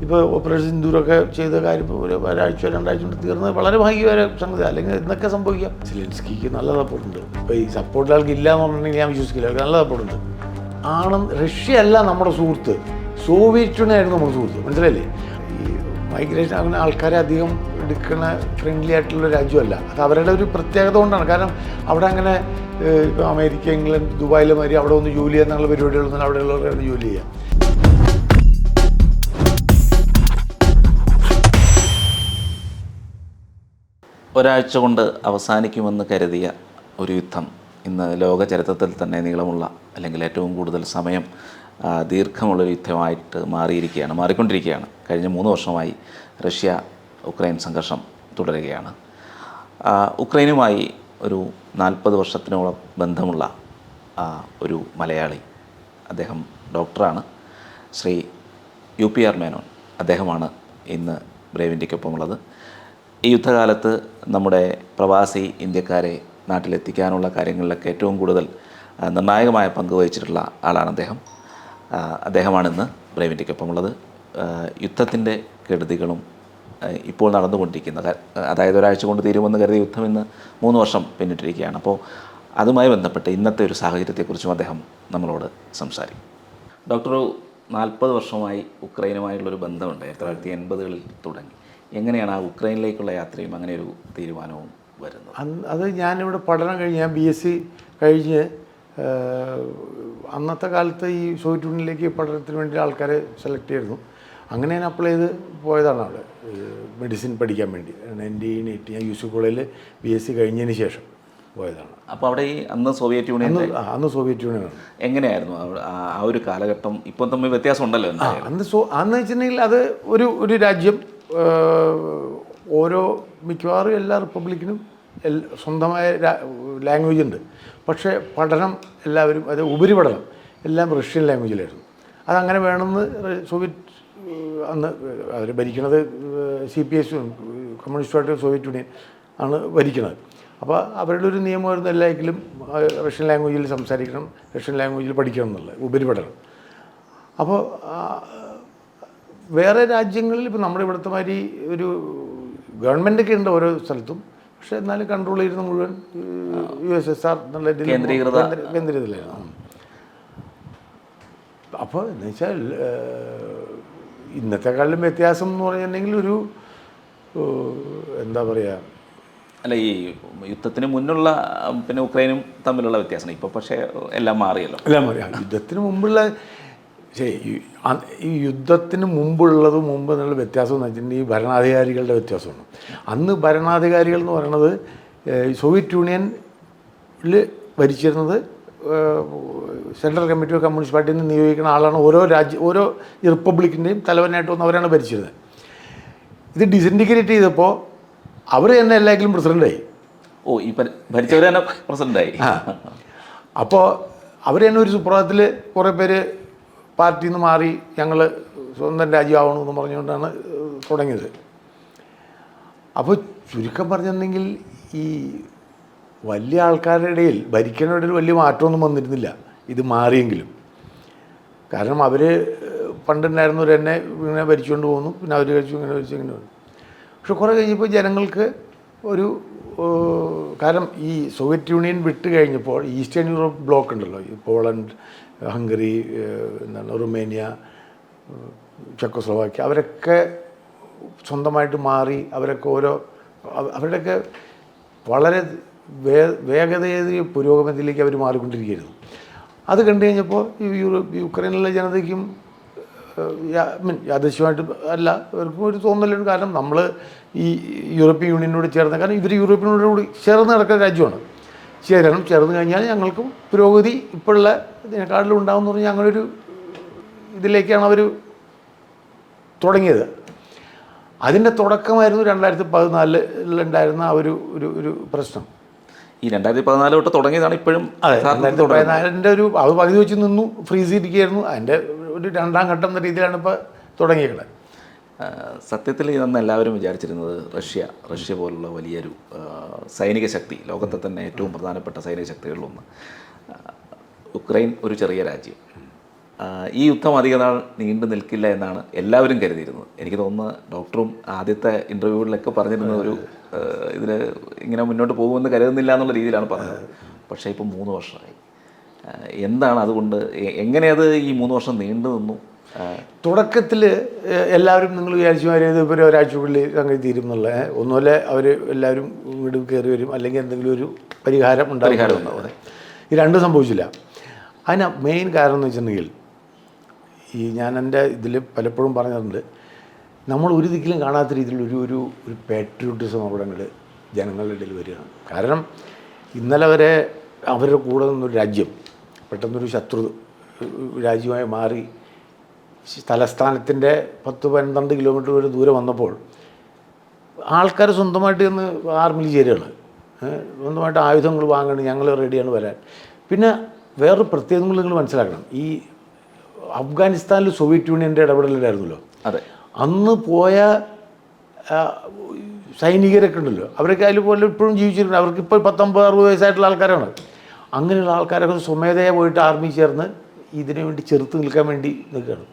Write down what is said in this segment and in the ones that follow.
ഇപ്പോൾ ഓപ്പറേഷൻ സിന്ദൂരൊക്കെ ചെയ്ത കാര്യം ഒരു ഒരാഴ്ച 2 ആഴ്ച കൊണ്ട് തീർന്നത് വളരെ ഭാഗ്യകര സംഗതി. അല്ലെങ്കിൽ ഇന്നൊക്കെ സംഭവിക്കാം. സെലൻസ്കിക്ക് നല്ല സപ്പോർട്ടുണ്ട്. ഇപ്പോൾ ഈ സപ്പോർട്ട് ആൾക്ക് ഇല്ല എന്ന് പറഞ്ഞിട്ടുണ്ടെങ്കിൽ ഞാൻ വിശ്വസിക്കില്ല. അവർക്ക് നല്ല സപ്പോർട്ടുണ്ട്. റഷ്യ അല്ല നമ്മുടെ സുഹൃത്ത്, സോവിയറ്റ് യൂണിയൻ ആയിരുന്നു നമ്മുടെ സുഹൃത്ത്. മനസ്സിലായില്ലേ? ഈ മൈഗ്രേഷൻ അങ്ങനെ ആൾക്കാരെ അധികം എടുക്കുന്ന ഫ്രണ്ട്ലി ആയിട്ടുള്ള രാജ്യമല്ല. അത് അവരുടെ ഒരു പ്രത്യേകത കൊണ്ടാണ്. കാരണം അവിടെ അങ്ങനെ ഇപ്പോൾ അമേരിക്ക, ഇംഗ്ലണ്ട്, ദുബായിൽ മാതിരി അവിടെ ഒന്ന് ജോലി ചെയ്യാന്നുള്ള പരിപാടികളൊന്നും അവിടെയുള്ളവരാണ് ജോലി ചെയ്യുക. ഒരാഴ്ച കൊണ്ട് അവസാനിക്കുമെന്ന് കരുതിയ ഒരു യുദ്ധം ഇന്ന് ലോക ചരിത്രത്തിൽ തന്നെ നീളമുള്ള അല്ലെങ്കിൽ ഏറ്റവും കൂടുതൽ സമയം ദീർഘമുള്ളൊരു യുദ്ധമായിട്ട് മാറിക്കൊണ്ടിരിക്കുകയാണ്. കഴിഞ്ഞ 3 വർഷമായി റഷ്യ ഉക്രൈൻ സംഘർഷം തുടരുകയാണ്. ഉക്രൈനുമായി ഒരു 40 വർഷത്തിനോളം ബന്ധമുള്ള ഒരു മലയാളി, അദ്ദേഹം ഡോക്ടറാണ്, ശ്രീ UPR മേനോൻ. അദ്ദേഹമാണ് ഇന്ന് ബ്രേവ് ഇന്ത്യക്കൊപ്പമുള്ളത്. ഈ യുദ്ധകാലത്ത് നമ്മുടെ പ്രവാസി ഇന്ത്യക്കാരെ നാട്ടിലെത്തിക്കാനുള്ള കാര്യങ്ങളിലൊക്കെ ഏറ്റവും കൂടുതൽ നിർണായകമായ പങ്ക് വഹിച്ചിട്ടുള്ള ആളാണ് അദ്ദേഹമാണ് ഇന്ന് ബ്രേവ് ഇന്ത്യക്കൊപ്പമുള്ളത്. യുദ്ധത്തിൻ്റെ കെടുതികളും ഇപ്പോൾ നടന്നുകൊണ്ടിരിക്കുന്നത്, അതായത് ഒരാഴ്ച കൊണ്ട് തീരുമെന്ന് കരുതിയ യുദ്ധം ഇന്ന് 3 വർഷം പിന്നിട്ടിരിക്കുകയാണ്. അപ്പോൾ അതുമായി ബന്ധപ്പെട്ട് ഇന്നത്തെ ഒരു സാഹചര്യത്തെക്കുറിച്ചും അദ്ദേഹം നമ്മളോട് സംസാരിക്കും. ഡോക്ടർ, 40 വർഷമായി ഉക്രൈനുമായുള്ളൊരു ബന്ധമുണ്ട്. 1980-കളിൽ തുടങ്ങി. എങ്ങനെയാണ് ആ ഉക്രൈനിലേക്കുള്ള യാത്രയും അങ്ങനെ ഒരു തീരുമാനവും വരുന്നത്? അത് ഞാനിവിടെ പഠനം കഴിഞ്ഞ് ഞാൻ BSc കഴിഞ്ഞ് അന്നത്തെ കാലത്ത് ഈ സോവിയറ്റ് യൂണിയനിലേക്ക് പഠനത്തിന് വേണ്ടി ആൾക്കാരെ സെലക്ട് ചെയ്തിരുന്നു. അങ്ങനെ ഞാൻ അപ്ലൈ ചെയ്ത് പോയതാണ് അവിടെ മെഡിസിൻ പഠിക്കാൻ വേണ്ടി. 1980 ഞാൻ UC കോളേജിൽ BSc കഴിഞ്ഞതിന് ശേഷം പോയതാണ്. അപ്പോൾ അവിടെ ഈ അന്ന് സോവിയറ്റ് യൂണിയൻ സോവിയറ്റ് യൂണിയനാണ്. എങ്ങനെയായിരുന്നു ആ ഒരു കാലഘട്ടം? ഇപ്പം തമ്മിൽ വ്യത്യാസം ഉണ്ടല്ലോ. അന്ന് വെച്ചിട്ടുണ്ടെങ്കിൽ അത് ഒരു രാജ്യം, മിക്കവാറും എല്ലാ റിപ്പബ്ലിക്കിനും സ്വന്തമായ ലാംഗ്വേജ് ഉണ്ട്. പക്ഷേ പഠനം എല്ലാവരും, അത് ഉപരിപഠനം എല്ലാം റഷ്യൻ ലാംഗ്വേജിലായിരുന്നു. അതങ്ങനെ വേണമെന്ന് സോവിയറ്റ് അന്ന് അവർ ഭരിക്കുന്നത് CPS communist party Soviet union ആണ് ഭരിക്കുന്നത്. അപ്പോൾ അവരുടെ ഒരു നിയമമായിരുന്നു എല്ലാറ്റിലും റഷ്യൻ ലാംഗ്വേജിൽ സംസാരിക്കണം, റഷ്യൻ ലാംഗ്വേജിൽ പഠിക്കണം എന്നുള്ളത് ഉപരിപഠനം. അപ്പോൾ വേറെ രാജ്യങ്ങളിൽ ഇപ്പോൾ നമ്മുടെ ഇവിടുത്തെ മാതിരി ഒരു ഗവൺമെൻറ്റൊക്കെ ഉണ്ട് ഓരോ സ്ഥലത്തും. പക്ഷേ എന്നാലും കൺട്രോൾ ചെയ്യുന്ന മുഴുവൻ USSR എന്നുള്ള കേന്ദ്രീകൃതത്തിലായിരുന്നു. അപ്പോൾ എന്ന് വെച്ചാൽ ഇന്നത്തെക്കാളും വ്യത്യാസം എന്ന് പറഞ്ഞിട്ടുണ്ടെങ്കിൽ ഒരു എന്താ പറയുക, അല്ല, ഈ യുദ്ധത്തിന് മുന്നുള്ള പിന്നെ ഉക്രൈനും തമ്മിലുള്ള വ്യത്യാസം ഇപ്പോൾ പക്ഷേ എല്ലാം മാറിയല്ലോ. എല്ലാം മാറി. യുദ്ധത്തിന് മുമ്പുള്ള ഈ യുദ്ധത്തിന് മുമ്പ് എന്നുള്ള വ്യത്യാസം എന്ന് വെച്ചിട്ടുണ്ടെങ്കിൽ ഈ ഭരണാധികാരികളുടെ വ്യത്യാസമാണ്. അന്ന് ഭരണാധികാരികൾ എന്ന് പറയുന്നത് സോവിയറ്റ് യൂണിയനിൽ ഭരിച്ചിരുന്നത് സെൻട്രൽ കമ്മിറ്റി ഓഫ് കമ്മ്യൂണിസ്റ്റ് പാർട്ടിയിൽ നിന്ന് നിയോഗിക്കുന്ന ആളാണ്. ഓരോ റിപ്പബ്ലിക്കിൻ്റെയും തലവനായിട്ട് വന്ന് അവരാണ് ഭരിച്ചിരുന്നത്. ഇത് ഡിസിൻറ്റിഗ്രേറ്റ് ചെയ്തപ്പോൾ അവർ തന്നെ എല്ലാറ്റിലും പ്രസിഡൻ്റായി. ഈ ഭരിച്ചവർ തന്നെ പ്രസിഡൻ്റായി. അപ്പോൾ അവർ തന്നെ ഒരു സുപ്രഭാതത്തിൽ കുറേ പേര് പാർട്ടിയിൽ നിന്ന് മാറി ഞങ്ങൾ സ്വന്തം രാജ്യമാവണമെന്ന് പറഞ്ഞുകൊണ്ടാണ് തുടങ്ങിയത്. അപ്പോൾ ചുരുക്കം പറഞ്ഞിട്ടുണ്ടെങ്കിൽ ഈ വലിയ ആൾക്കാരുടെ ഇടയിൽ ഭരിക്കുന്നവരുടെ ഇടയിൽ വലിയ മാറ്റമൊന്നും വന്നിരുന്നില്ല ഇത് മാറിയെങ്കിലും. കാരണം അവർ പണ്ടുണ്ടായിരുന്നവർ തന്നെ ഇങ്ങനെ ഭരിച്ചുകൊണ്ട് പോകുന്നു, പിന്നെ അവർ കഴിച്ചു ഇങ്ങനെ ഭരിച്ചു ഇങ്ങനെ വന്നു. പക്ഷെ കുറേ കഴിഞ്ഞപ്പോൾ ജനങ്ങൾക്ക് ഒരു കാരണം ഈ സോവിയറ്റ് യൂണിയൻ വിട്ട് കഴിഞ്ഞപ്പോൾ ഈസ്റ്റേൺ യൂറോപ്പ് ബ്ലോക്ക് ഉണ്ടല്ലോ, ഈ പോളണ്ട്, ഹംഗറി, റുമേനിയ, ചെക്കോസ്ലോവാക്യ, അവരൊക്കെ സ്വന്തമായിട്ട് മാറി. അവരുടെയൊക്കെ വളരെ വേഗതയേറിയ പുരോഗമനത്തിലേക്ക് അവർ മാറിക്കൊണ്ടിരിക്കുകയായിരുന്നു. അത് കണ്ടു കഴിഞ്ഞപ്പോൾ ഈ യുക്രൈനിലെ ജനതയ്ക്കും യാദൃശ്യമായിട്ട് അല്ല, ഇവർക്കും ഒരു തോന്നലുണ്ട്. കാരണം നമ്മൾ ഈ യൂറോപ്യൻ യൂണിയനോട് ചേർന്ന, കാരണം ഇവർ യൂറോപ്യൻ യൂണിയനോട് ചേർന്ന് നടക്കുന്ന രാജ്യമാണ്. ചേർന്ന് കഴിഞ്ഞാൽ ഞങ്ങൾക്കും പുരോഗതി ഇപ്പോഴുള്ള ഇതിനെക്കാട്ടിലും ഉണ്ടാകുമെന്ന് പറഞ്ഞാൽ ഞങ്ങളൊരു ഇതിലേക്കാണ് അവർ തുടങ്ങിയത്. അതിൻ്റെ തുടക്കമായിരുന്നു 2014 ആ ഒരു പ്രശ്നം. ഈ 2014 തൊട്ട് തുടങ്ങിയതാണ് ഇപ്പോഴും. അതെ, 2014 അത് പകുതി വെച്ച് നിന്നു, ഫ്രീസ് ചെയ്തിരിക്കുകയായിരുന്നു. അതിൻ്റെ ഒരു 2ാം ഘട്ടം എന്ന രീതിയിലാണ് ഇപ്പോൾ തുടങ്ങിയത്. സത്യത്തിൽ ഇതെന്ന് എല്ലാവരും വിചാരിച്ചിരുന്നത് റഷ്യ പോലുള്ള വലിയൊരു സൈനിക ശക്തി, ലോകത്തെ തന്നെ ഏറ്റവും പ്രധാനപ്പെട്ട സൈനിക ശക്തികളിലൊന്ന്. ഉക്രൈൻ ഒരു ചെറിയ രാജ്യം, ഈ യുദ്ധം അധിക നാൾ നീണ്ടു നിൽക്കില്ല എന്നാണ് എല്ലാവരും കരുതിയിരുന്നത്. എനിക്ക് തോന്നുന്നു ഡോക്ടറും ആദ്യത്തെ ഇൻ്റർവ്യൂകളിലൊക്കെ പറഞ്ഞിരുന്ന ഒരു ഇതിൽ ഇങ്ങനെ മുന്നോട്ട് പോകുമെന്ന് കരുതുന്നില്ല എന്നുള്ള രീതിയിലാണ് പറഞ്ഞത്. പക്ഷേ ഇപ്പോൾ 3 വർഷമായി. എന്താണ് അതുകൊണ്ട് എങ്ങനെയത് ഈ 3 വർഷം നീണ്ടു നിന്നു? തുടക്കത്തിൽ എല്ലാവരും നിങ്ങൾ വിചാരിച്ചു മാറിയത് ഇപ്പോൾ ഒരാഴ്ചക്കുള്ളിൽ സംഗതി തീരും എന്നുള്ള ഒന്നുമല്ല. അവർ എല്ലാവരും വീട് കയറി വരും, അല്ലെങ്കിൽ എന്തെങ്കിലും ഒരു പരിഹാരം ഉണ്ടാവും. അവിടെ ഈ രണ്ടും സംഭവിച്ചില്ല. അതിന് മെയിൻ കാരണം എന്ന് വെച്ചിട്ടുണ്ടെങ്കിൽ ഞാൻ എൻ്റെ ഇതിൽ പലപ്പോഴും പറഞ്ഞിട്ടുണ്ട്, നമ്മൾ ഒരു ദിക്കിലും കാണാത്ത രീതിയിലുള്ള ഒരു പാട്രിയോട്ടിസം അവിടെ ജനങ്ങളുടെ ഇടയിൽ വരികയാണ്. കാരണം ഇന്നലെ വരെ അവരുടെ കൂടെ നിന്നൊരു രാജ്യം പെട്ടെന്നൊരു ശത്രു രാജ്യമായി മാറി തലസ്ഥാനത്തിൻ്റെ 10-12 കിലോമീറ്റർ വരെ ദൂരെ വന്നപ്പോൾ ആൾക്കാർ സ്വന്തമായിട്ട് ചെന്ന് ആർമിയിൽ ചേരുകയാണ്, സ്വന്തമായിട്ട് ആയുധങ്ങൾ വാങ്ങണം, ഞങ്ങൾ റെഡിയാണ് വരാൻ. പിന്നെ വേറൊരു പ്രത്യേകതകൾ നിങ്ങൾ മനസ്സിലാക്കണം. ഈ അഫ്ഗാനിസ്ഥാനിൽ സോവിയറ്റ് യൂണിയൻ്റെ ഇടപെടലുണ്ടായിരുന്നല്ലോ. അതെ. അന്ന് പോയ സൈനികരൊക്കെ ഉണ്ടല്ലോ, അവരൊക്കെ അതിൽ പോലെ ഇപ്പോഴും ജീവിച്ചിട്ടുണ്ട്. അവർക്കിപ്പോൾ 50-60 വയസ്സായിട്ടുള്ള ആൾക്കാരാണ്. അങ്ങനെയുള്ള ആൾക്കാരൊക്കെ സ്വമേധയാ പോയിട്ട് ആർമി ചേർന്ന് ഇതിനു വേണ്ടി ചെറുത്ത് നിൽക്കാൻ വേണ്ടി നിൽക്കുകയാണ്.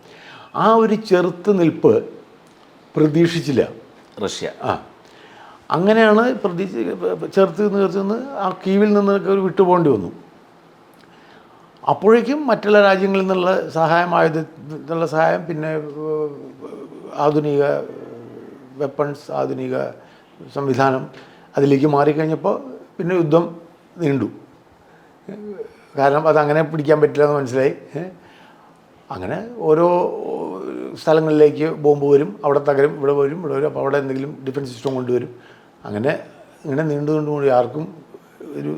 ആ ഒരു ചെറുത്ത് നിൽപ്പ് പ്രതീക്ഷിച്ചില്ല റഷ്യ. അങ്ങനെയാണ് ചെറുത്ത് നിന്ന് ആ കീവിൽ നിന്നൊക്കെ ഒരു വിട്ടുപോകേണ്ടി വന്നു. അപ്പോഴേക്കും മറ്റുള്ള രാജ്യങ്ങളിൽ നിന്നുള്ള ആയുധത്തിനുള്ള സഹായം, പിന്നെ ആധുനിക വെപ്പൺസ്, ആധുനിക സംവിധാനം അതിലേക്ക് മാറിക്കഴിഞ്ഞപ്പോൾ പിന്നെ യുദ്ധം നീണ്ടു. കാരണം അതങ്ങനെ പിടിക്കാൻ പറ്റില്ല എന്ന് മനസ്സിലായി. അങ്ങനെ ഓരോ സ്ഥലങ്ങളിലേക്ക് ബോംബ് വരും, അവിടെ തകരും, ഇവിടെ വരും. അപ്പോൾ അവിടെ എന്തെങ്കിലും ഡിഫൻസ് സിസ്റ്റം കൊണ്ടുവരും. ഇങ്ങനെ നീണ്ടുകൊണ്ടുകൂടി ആർക്കും ഒരു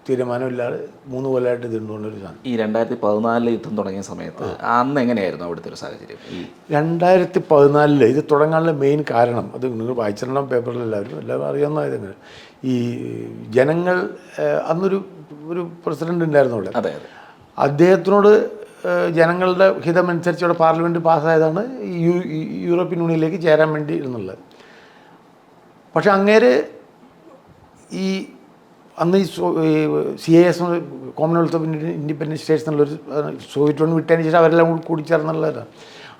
തീരുമാനമില്ലാതെ 3 കൊല്ലമായിട്ട് നീണ്ടുകൊണ്ടൊരു സാധനം. ഈ 2014 യുദ്ധം തുടങ്ങിയ സമയത്ത് അന്ന് എങ്ങനെയായിരുന്നു അവിടുത്തെ ഒരു സാഹചര്യം? ഈ 2014 ഇത് തുടങ്ങാനുള്ള മെയിൻ കാരണം, അത് നിങ്ങൾ വായിച്ചിട്ടുണ്ടാകും പേപ്പറിൽ, എല്ലാവരും അറിയാവുന്ന ഇതെങ്ങനെ, ഈ ജനങ്ങൾ അന്നൊരു പ്രസിഡന്റ് ഉണ്ടായിരുന്നു അവിടെ. അതെ അതെ. അദ്ദേഹത്തിനോട് ജനങ്ങളുടെ ഹിതമനുസരിച്ച് അവിടെ പാർലമെൻറ്റ് പാസ്സായതാണ് യൂറോപ്യൻ യൂണിയനിലേക്ക് ചേരാൻ വേണ്ടി എന്നുള്ളത്. പക്ഷെ അങ്ങേര് ഈ അന്ന് ഈ CIS Commonwealth of independent States എന്നുള്ളൊരു സോവിയറ്റ് യൂണിയൻ വിട്ടതിന് ശേഷം അവരെല്ലാം കൂടി കൂടിച്ചേർന്നുള്ളതാണ്.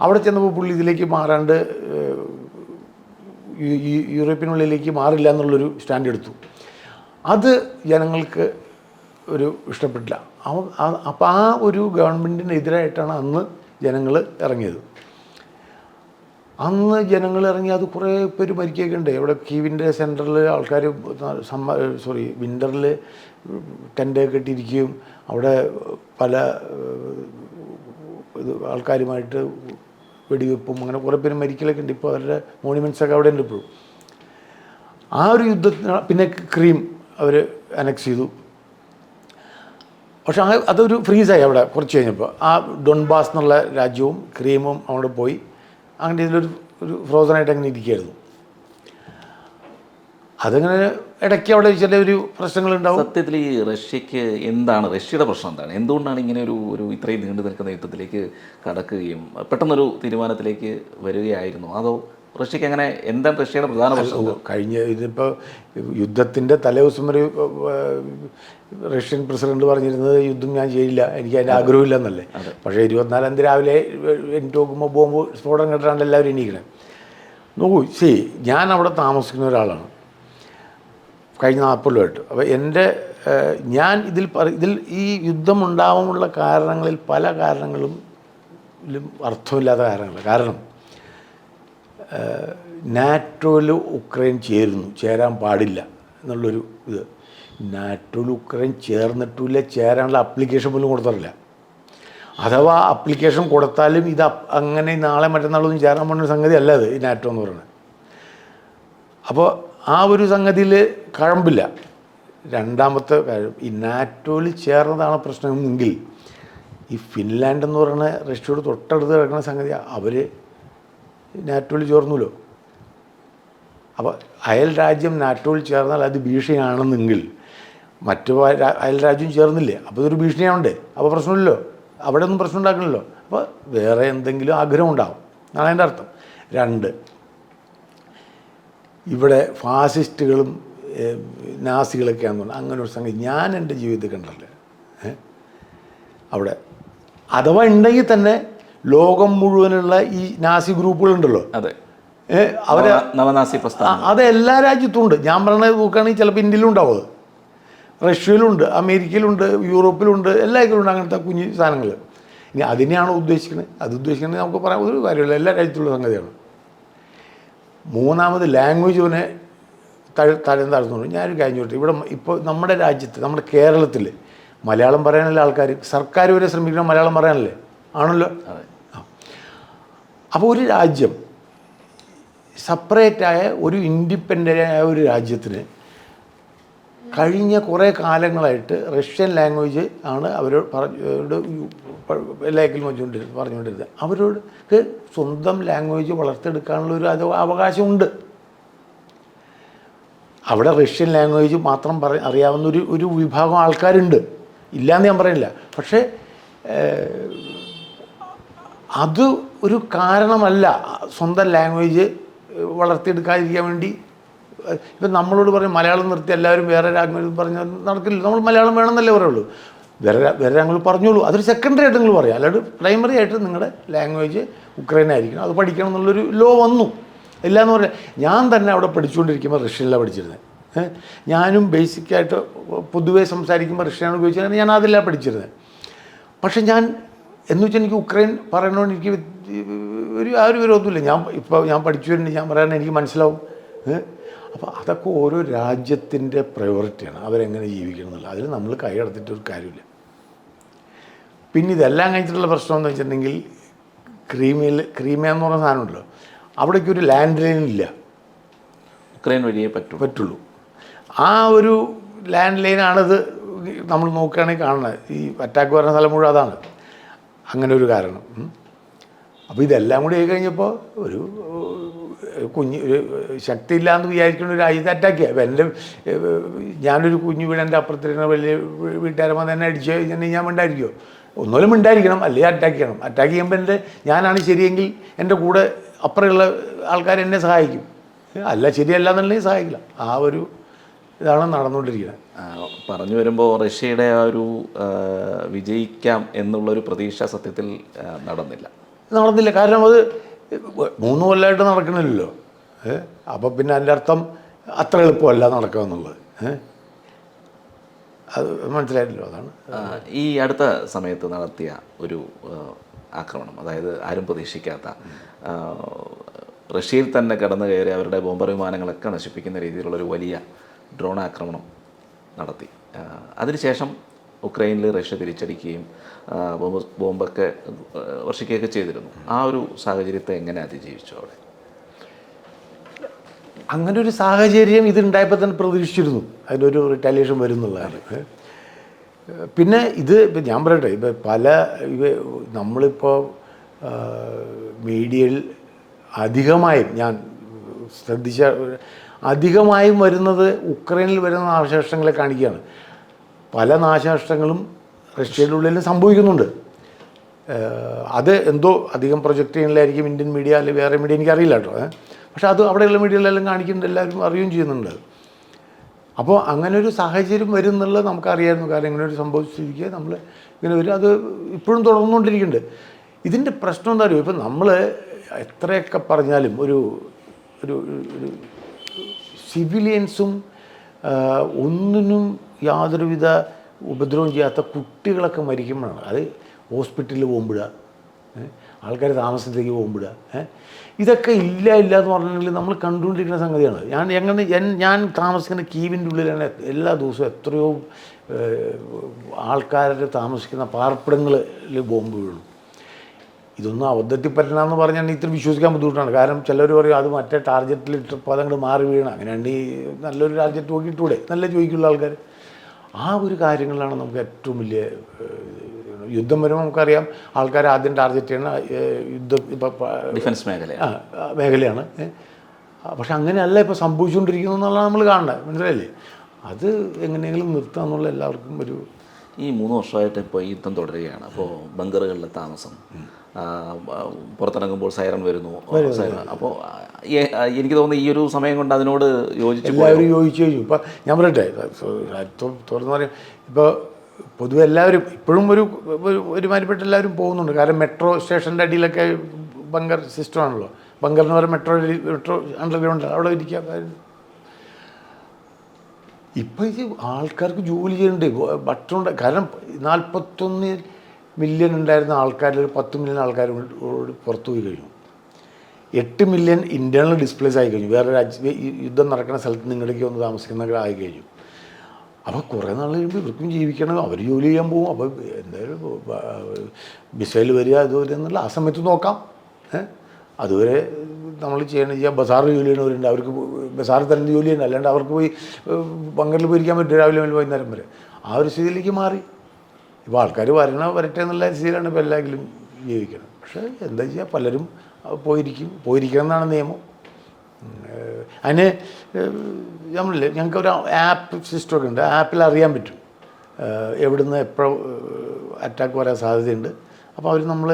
അവിടെ ചെന്നപ്പോൾ പുള്ളി ഇതിലേക്ക് മാറാണ്ട് യൂറോപ്യൻ യൂണിയനിലേക്ക് മാറില്ല എന്നുള്ളൊരു സ്റ്റാൻഡ് എടുത്തു. അത് ജനങ്ങൾക്ക് ഒരു ഇഷ്ടപ്പെട്ടില്ല. അപ്പോൾ ആ ഒരു ഗവൺമെൻറ്റിനെതിരായിട്ടാണ് അന്ന് ജനങ്ങൾ ഇറങ്ങിയത്. അന്ന് ജനങ്ങൾ ഇറങ്ങി അത് കുറേ പേര് മരിക്കുകയൊക്കെ ഉണ്ട്. ഇവിടെ കീവിൻ്റെ സെൻറ്ററിൽ ആൾക്കാർ വിൻ്ററിൽ ടെൻ്റൊക്കെ കെട്ടിയിരിക്കുകയും അവിടെ പല ആൾക്കാരുമായിട്ട് വെടിവെപ്പും അങ്ങനെ കുറേ പേര് മരിക്കലൊക്കെ ഉണ്ട്. ഇപ്പോൾ അവരുടെ മോണിമെൻറ്റ്സൊക്കെ അവിടെ ഉണ്ട് ഇപ്പോഴും. ആ ഒരു യുദ്ധത്തിന് പിന്നെ ക്രീം അവർ അനക്സ് ചെയ്തു. പക്ഷെ അതൊരു ഫ്രീസായി അവിടെ കുറച്ച് കഴിഞ്ഞപ്പോൾ. ആ ഡൊൺബാസ് എന്നുള്ള രാജ്യവും ക്രീമും അവിടെ പോയി. അങ്ങനെ ഇതിലൊരു ഫ്രോസണായിട്ട് അങ്ങനെ ഇരിക്കുകയായിരുന്നു. അതങ്ങനെ ഇടയ്ക്ക് അവിടെ ചില പ്രശ്നങ്ങളുണ്ടാവും. സത്യത്തിൽ ഈ റഷ്യക്ക് എന്താണ്, റഷ്യയുടെ പ്രശ്നം എന്താണ്? എന്തുകൊണ്ടാണ് ഇങ്ങനെ ഒരു ഇത്രയും നീണ്ടു നിൽക്കുന്ന യുദ്ധത്തിലേക്ക് കടക്കുകയും പെട്ടെന്നൊരു തീരുമാനത്തിലേക്ക് വരികയായിരുന്നു? അതോ റഷ്യക്ക് അങ്ങനെ എന്താണ് റഷ്യയുടെ പ്രധാന പ്രശ്നം? കഴിഞ്ഞ ഇതിപ്പോൾ യുദ്ധത്തിൻ്റെ തലേദിവസം വരെ റഷ്യൻ പ്രസിഡന്റ് പറഞ്ഞിരുന്നത് യുദ്ധം ഞാൻ ചെയ്യില്ല, എനിക്ക് അതിൻ്റെ ആഗ്രഹമില്ല എന്നല്ലേ. പക്ഷേ 24-ാം തീയതി രാവിലെ എനിക്ക് നോക്കുമ്പോൾ ബോംബ് സ്ഫോടനം കേട്ടാണ് എല്ലാവരും എണീക്കണേ. നോക്കൂ, ഞാൻ അവിടെ താമസിക്കുന്ന ഒരാളാണ് കഴിഞ്ഞ 40 കൊല്ലമായിട്ട്. അപ്പോൾ ഞാൻ ഇതിൽ ഈ യുദ്ധം ഉണ്ടാവാനുള്ള കാരണങ്ങളിൽ പല കാരണങ്ങളും അർത്ഥമില്ലാത്ത കാരണങ്ങൾ. കാരണം നാറ്റോയിൽ ഉക്രൈൻ ചേരാൻ പാടില്ല എന്നുള്ളൊരു ഇത്. നാറ്റോയിൽ ഉക്രൈൻ ചേർന്നിട്ടില്ല, ചേരാനുള്ള അപ്ലിക്കേഷൻ പോലും കൊടുത്തിട്ടില്ല. അഥവാ അപ്ലിക്കേഷൻ കൊടുത്താലും ഇത് അങ്ങനെ നാളെ മറ്റന്നാളൊന്നും ചേരാൻ പോകുന്ന സംഗതി അല്ല ഇത്, ഈ നാറ്റോ എന്ന് പറയുന്നത്. അപ്പോൾ ആ ഒരു സംഗതിയിൽ കഴമ്പില്ല. രണ്ടാമത്തെ കാര്യം, ഈ നാറ്റോയിൽ ചേർന്നതാണ് പ്രശ്നമെങ്കിൽ ഈ ഫിൻലാൻഡ് എന്ന് പറയുന്ന റഷ്യയോട് തൊട്ടടുത്ത് കിടക്കുന്ന സംഗതി, അവർ നാറ്റോയിൽ ചേർന്നല്ലോ. അപ്പോൾ അയൽ രാജ്യം നാറ്റോയിൽ ചേർന്നാൽ അത് ഭീഷണിയാണെന്നെങ്കിൽ മറ്റു അയൽ രാജ്യം ചേർന്നില്ലേ, അപ്പോൾ ഇതൊരു ഭീഷണിയാവണ്ടേ? അപ്പോൾ പ്രശ്നമില്ലല്ലോ, അവിടെ ഒന്നും പ്രശ്നം ഉണ്ടാക്കണമല്ലോ. അപ്പോൾ വേറെ എന്തെങ്കിലും ആഗ്രഹം ഉണ്ടാവും എന്നാണ് എൻ്റെ അർത്ഥം. 2, ഇവിടെ ഫാസിസ്റ്റുകളും നാസികളൊക്കെയാണെന്ന് പറഞ്ഞാൽ അങ്ങനെ ഒരു സംഗതി ഞാൻ എൻ്റെ ജീവിതത്തിൽ കണ്ടല്ലേ. അവിടെ അഥവാ ഉണ്ടെങ്കിൽ തന്നെ ലോകം മുഴുവനുള്ള ഈ നാസി ഗ്രൂപ്പുകളുണ്ടല്ലോ, അതെ, അവരെ നവനാസി പ്രസ്ഥാനം, അത് എല്ലാ രാജ്യത്തും ഉണ്ട്. ഞാൻ പറഞ്ഞത് നോക്കുകയാണെങ്കിൽ ചിലപ്പോൾ ഇന്ത്യയിലും ഉണ്ടാവും, അത് റഷ്യയിലുണ്ട്, അമേരിക്കയിലുണ്ട്, യൂറോപ്പിലുണ്ട്, എല്ലായിടത്തും അങ്ങനത്തെ കുഞ്ഞു സാധനങ്ങൾ. ഇനി അതിനെയാണോ ഉദ്ദേശിക്കുന്നത്? അത് ഉദ്ദേശിക്കുന്നത് നമുക്ക് പറയാൻ ഒരു കാര്യമില്ല, എല്ലാ രാജ്യത്തുള്ള സംഗതിയാണ്. മൂന്നാമത് ലാംഗ്വേജിനെ തരം താഴ്ത്തുന്നുണ്ട്. ഞാനൊരു കാര്യം ചോദിച്ചു, ഇവിടെ ഇപ്പോൾ നമ്മുടെ രാജ്യത്ത്, നമ്മുടെ കേരളത്തിൽ മലയാളം പറയാനുള്ള ആൾക്കാർ സർക്കാർ വരെ ശ്രമിക്കണം മലയാളം പറയാനല്ലേ, ആണല്ലോ. അപ്പോൾ ഒരു രാജ്യം സെപ്പറേറ്റായ ഒരു ഇൻഡിപെൻഡൻ്റായ ഒരു രാജ്യത്തിന് കഴിഞ്ഞ കുറേ കാലങ്ങളായിട്ട് റഷ്യൻ ലാംഗ്വേജ് ആണ് അവരോട് എല്ലാക്കിലും പറഞ്ഞുകൊണ്ടിരുന്നത്. അവരോട് സ്വന്തം ലാംഗ്വേജ് വളർത്തിയെടുക്കാനുള്ള ഒരു അവകാശമുണ്ട്. അവിടെ റഷ്യൻ ലാംഗ്വേജ് മാത്രം അറിയാവുന്ന ഒരു വിഭാഗം ആൾക്കാരുണ്ട്, ഇല്ലയെന്ന് ഞാൻ പറയുന്നില്ല. പക്ഷേ അത് ഒരു കാരണമല്ല സ്വന്തം ലാംഗ്വേജ് വളർത്തിയെടുക്കാതിരിക്കാൻ വേണ്ടി. ഇപ്പം നമ്മളോട് പറയും മലയാളം നിർത്തി എല്ലാവരും വേറെ ലാംഗ്വേജ് പറഞ്ഞാൽ നടക്കില്ല. നമ്മൾ മലയാളം വേണമെന്നല്ലേ പറയുള്ളൂ, വേറെ ലാംഗ്വേജ് പറഞ്ഞോളൂ. അതൊരു സെക്കൻഡറി ആയിട്ട് നിങ്ങൾ പറയാം, അല്ലാണ്ട് പ്രൈമറി ആയിട്ട് നിങ്ങളുടെ ലാംഗ്വേജ് ഉക്രൈനായിരിക്കണം, അത് പഠിക്കണം എന്നുള്ളൊരു ലോ വന്നു. ഇല്ലയെന്ന് പറയാം. ഞാൻ തന്നെ അവിടെ പഠിച്ചുകൊണ്ടിരിക്കുമ്പോൾ റഷ്യനിലാണ് പഠിച്ചിരുന്നത്. ഞാനും ബേസിക്കായിട്ട് പൊതുവേ സംസാരിക്കുമ്പോൾ റഷ്യയാണ് ഉപയോഗിച്ചിരുന്നത്, ഞാൻ അതിലാണ് പഠിച്ചിരുന്നത്. പക്ഷെ ഞാൻ എന്ന് വെച്ചാൽ എനിക്ക് ഉക്രൈൻ പറയണമെന്ന് എനിക്ക് ആ ഒരു വിരോധമില്ല. ഞാൻ പഠിച്ചു വരുന്നുണ്ട്, ഞാൻ പറയാൻ എനിക്ക് മനസ്സിലാവും. അപ്പോൾ അതൊക്കെ ഓരോ രാജ്യത്തിൻ്റെ പ്രയോറിറ്റിയാണ്, അവരെങ്ങനെ ജീവിക്കണം എന്നുള്ളത്. അതിൽ നമ്മൾ കൈയടത്തിയിട്ടൊരു കാര്യമില്ല. പിന്നെ ഇതെല്ലാം കഴിഞ്ഞിട്ടുള്ള പ്രശ്നം എന്ന് വെച്ചിട്ടുണ്ടെങ്കിൽ ക്രീമിയ എന്ന് പറഞ്ഞ സാധനമുണ്ടല്ലോ, അവിടേക്ക് ഒരു ലാൻഡ് ലൈൻ ഇല്ല, ഉക്രൈൻ വഴിയേ പറ്റുള്ളൂ. ആ ഒരു ലാൻഡ് ലൈനാണിത് നമ്മൾ നോക്കുകയാണെങ്കിൽ കാണുന്നത്. ഈ അറ്റാക്ക് വരുന്ന സ്ഥലം മുഴുവൻ അതാണ്, അങ്ങനെ ഒരു കാരണം. അപ്പോൾ ഇതെല്ലാം കൂടി ആയി കഴിഞ്ഞപ്പോൾ ഒരു ശക്തിയില്ല എന്ന് വിചാരിക്കുന്ന ഒരു ആയുധം അറ്റാക്ക് ചെയ്യുക. അപ്പോൾ ഞാനൊരു കുഞ്ഞു വീടിൻ്റെ അപ്പുറത്തിരുന്ന വലിയ വീട്ടുകാരൻ വന്ന് എന്നെ അടിച്ചു കഴിഞ്ഞാൽ ഞാൻ മിണ്ടായിരിക്കുമോ? ഒന്നുമില്ല മിണ്ടായിരിക്കണം, അല്ലെങ്കിൽ അറ്റാക്ക് ചെയ്യണം. അറ്റാക്ക് ചെയ്യുമ്പോൾ ഞാനാണ് ശരിയെങ്കിൽ എൻ്റെ കൂടെ അപ്പുറമുള്ള ആൾക്കാർ എന്നെ സഹായിക്കും, അല്ല ശരിയല്ല എന്നുണ്ടെങ്കിൽ സഹായിക്കില്ല. ആ ഒരു ഇതാണ് നടന്നുകൊണ്ടിരിക്കുന്നത്. പറഞ്ഞു വരുമ്പോൾ റഷ്യയുടെ ആ ഒരു വിജയിക്കാം എന്നുള്ളൊരു പ്രതീക്ഷ സത്യത്തിൽ നടന്നില്ല. കാരണം അത് 3 കൊല്ലമായിട്ട് നടക്കണില്ലല്ലോ. അപ്പോൾ പിന്നെ അതിൻ്റെ അർത്ഥം അത്ര എളുപ്പമല്ല നടക്കുക എന്നുള്ളത്. അത് മനസ്സിലായില്ലല്ലോ. അതാണ് ഈ അടുത്ത സമയത്ത് നടത്തിയ ഒരു ആക്രമണം, അതായത് ആരും പ്രതീക്ഷിക്കാത്ത, റഷ്യയിൽ തന്നെ കടന്നു കയറി അവരുടെ ബോംബർ വിമാനങ്ങളൊക്കെ നശിപ്പിക്കുന്ന രീതിയിലുള്ളൊരു വലിയ ഡ്രോൺ ആക്രമണം നടത്തി. അതിനുശേഷം ഉക്രൈനിൽ റഷ്യ തിരിച്ചടിക്കുകയും ബോംബൊക്കെ വർഷിക്കുകയൊക്കെ ചെയ്തിരുന്നു. ആ ഒരു സാഹചര്യത്തെ എങ്ങനെ അതിജീവിച്ചു അവിടെ? അങ്ങനെ ഒരു സാഹചര്യം ഇതുണ്ടായപ്പോൾ തന്നെ പ്രതീക്ഷിച്ചിരുന്നു അതിനൊരു റിറ്റാലിയേഷൻ വരും എന്നുള്ളതാണ്. പിന്നെ ഇപ്പം ഞാൻ പറയട്ടെ, നമ്മളിപ്പോൾ മീഡിയയിൽ അധികമായും ഞാൻ അധികമായും വരുന്നത് ഉക്രൈനിൽ വരുന്ന നാശനഷ്ടങ്ങളെ കാണിക്കുകയാണ്. പല നാശനഷ്ടങ്ങളും റഷ്യയുടെ ഉള്ളിൽ സംഭവിക്കുന്നുണ്ട്. അത് എന്തോ അധികം പ്രൊജക്റ്റ് ചെയ്യുന്നില്ലായിരിക്കും ഇന്ത്യൻ മീഡിയ അല്ലെങ്കിൽ വേറെ മീഡിയ, എനിക്കറിയില്ല കേട്ടോ. പക്ഷെ അത് അവിടെയുള്ള മീഡിയയിലെല്ലാം കാണിക്കുന്നുണ്ട്, എല്ലാവരും അറിയുകയും ചെയ്യുന്നുണ്ട്. അപ്പോൾ അങ്ങനെ ഒരു സാഹചര്യം വരും എന്നുള്ളത് നമുക്കറിയായിരുന്നു. കാരണം ഇങ്ങനെ ഒരു സംഭവിച്ചിരിക്കുക നമ്മൾ ഇങ്ങനെ വരും, അത് ഇപ്പോഴും തുടർന്നുകൊണ്ടിരിക്കുന്നുണ്ട്. ഇതിൻ്റെ പ്രശ്നം എന്താ അറിയുമോ? ഇപ്പം നമ്മൾ എത്രയൊക്കെ പറഞ്ഞാലും ഒരു സിവിലിയൻസും ഒന്നിനും യാതൊരുവിധ ഉപദ്രവം ചെയ്യാത്ത കുട്ടികളൊക്കെ മരിക്കുമ്പോഴാണ്, അത് ഹോസ്പിറ്റലിൽ പോകുമ്പോഴാണ്, ആൾക്കാർ താമസത്തേക്ക് പോകുമ്പോഴാണ്. ഇതൊക്കെ ഇല്ല എന്ന് പറഞ്ഞിട്ടുണ്ടെങ്കിൽ നമ്മൾ കണ്ടുകൊണ്ടിരിക്കുന്ന സംഗതിയാണ്. ഞാൻ താമസിക്കുന്ന കീവിൻ്റെ ഉള്ളിലാണ് എല്ലാ ദിവസവും എത്രയോ ആൾക്കാർ താമസിക്കുന്ന പാർപ്പിടങ്ങളിൽ ബോംബ് വീഴും. ഇതൊന്നും അബദ്ധത്തിൽ പറ്റണമെന്ന് പറഞ്ഞാൽ ഇത്ര വിശ്വസിക്കാൻ ബുദ്ധിമുട്ടാണ്. കാരണം ചിലർ പറയും അത് മറ്റേ ടാർഗറ്റിൽ ഇട്ടപ്പോൾ അതങ്ങോട്ട് മാറി വീണ, അങ്ങനെയാണ്ട് ഈ നല്ലൊരു ടാർഗറ്റ് നോക്കിയിട്ടൂടെ, നല്ല ചോദിക്കുള്ള ആൾക്കാർ. ആ ഒരു കാര്യങ്ങളിലാണ് നമുക്ക് ഏറ്റവും വലിയ യുദ്ധം വരുമ്പോൾ നമുക്കറിയാം ആൾക്കാർ ആദ്യം ടാർഗറ്റ് ചെയ്യണ ഡിഫൻസ് മേഖലയാണ്. പക്ഷെ അങ്ങനെയല്ല ഇപ്പോൾ സംഭവിച്ചുകൊണ്ടിരിക്കുന്നു എന്നുള്ളതാണ് നമ്മൾ കാണേണ്ടത്, മനസ്സിലായില്ലേ? അത് എങ്ങനെയെങ്കിലും നിർത്തുക എന്നുള്ള എല്ലാവർക്കും ഒരു ഈ 3 വർഷമായിട്ട് ഇപ്പോൾ ഈ യുദ്ധം തുടരുകയാണ്. അപ്പോൾ ബങ്കറുകളിലെ താമസം, പുറത്തിറങ്ങുമ്പോൾ സൈറൺ വരുന്നു. അപ്പോൾ എനിക്ക് തോന്നുന്നു ഈ ഒരു സമയം കൊണ്ട് അതിനോട് എല്ലാവരും യോജിച്ചു കഴിഞ്ഞു. ഇപ്പം ഞാൻ പറയട്ടെ, തുറന്ന് പറയും, ഇപ്പോൾ പൊതുവെ എല്ലാവരും ഇപ്പോഴും ഒരുമാതിരിപ്പെട്ട എല്ലാവരും പോകുന്നുണ്ട്. കാരണം മെട്രോ സ്റ്റേഷൻ്റെ അടിയിലൊക്കെ ബങ്കർ സിസ്റ്റമാണല്ലോ. ബങ്കർ എന്ന് പറയുമ്പോൾ മെട്രോ അണ്ടർഗ്രൗണ്ട് അവിടെ ഇരിക്കുക. ഇപ്പം ഇത് ആൾക്കാർക്ക് ജോലി ചെയ്യുന്നുണ്ട്, ഭക്ഷണം. കാരണം 41 മില്യൺ ഉണ്ടായിരുന്ന ആൾക്കാരിൽ 10 മില്യൺ ആൾക്കാർ പുറത്തു പോയി കഴിഞ്ഞു. 8 മില്യൺ ഇൻറ്റേർണൽ ഡിസ്പ്ലേസ് ആയി കഴിഞ്ഞു. വേറെ യുദ്ധം നടക്കുന്ന സ്ഥലത്ത് നിങ്ങളിലേക്ക് വന്ന് താമസിക്കുന്നവർ ആയി കഴിഞ്ഞു. അപ്പോൾ കുറേ നാൾ കഴിയുമ്പോൾ ഇവർക്കും ജീവിക്കണം, അവർ ജോലി ചെയ്യാൻ പോകും. അപ്പോൾ എന്തായാലും മിസൈൽ വരിക അതുവരെ എന്നുള്ള ആ സമയത്ത് നോക്കാം. അതുവരെ നമ്മൾ ചെയ്യുക ബസാർ ജോലി ചെയ്യണവരുണ്ട്, അവർക്ക് ബസാറിൽ തന്നെ ജോലി ചെയ്യണം. അല്ലാണ്ട് അവർക്ക് പോയി ബങ്കറിൽ പോയിരിക്കാൻ പറ്റും രാവിലെ മുതൽ വൈകുന്നേരം വരെ. ആ ഒരു സ്ഥിതിയിലേക്ക് മാറി. ഇപ്പോൾ ആൾക്കാർ വരട്ടെ എന്നുള്ള സ്ഥിതിയിലാണ് ഇപ്പോൾ എല്ലാവരും ജീവിക്കണം. പക്ഷേ എന്താ ചെയ്യുക, പലരും പോയിരിക്കണം എന്നാണ് നിയമം. അതിന് ഞങ്ങൾക്കൊരു ആപ്പ് സിസ്റ്റമൊക്കെ ഉണ്ട്. ആപ്പിൽ അറിയാൻ പറ്റും എവിടുന്ന് എപ്പോഴും അറ്റാക്ക് വരാൻ സാധ്യതയുണ്ട്. അപ്പോൾ അവർ നമ്മൾ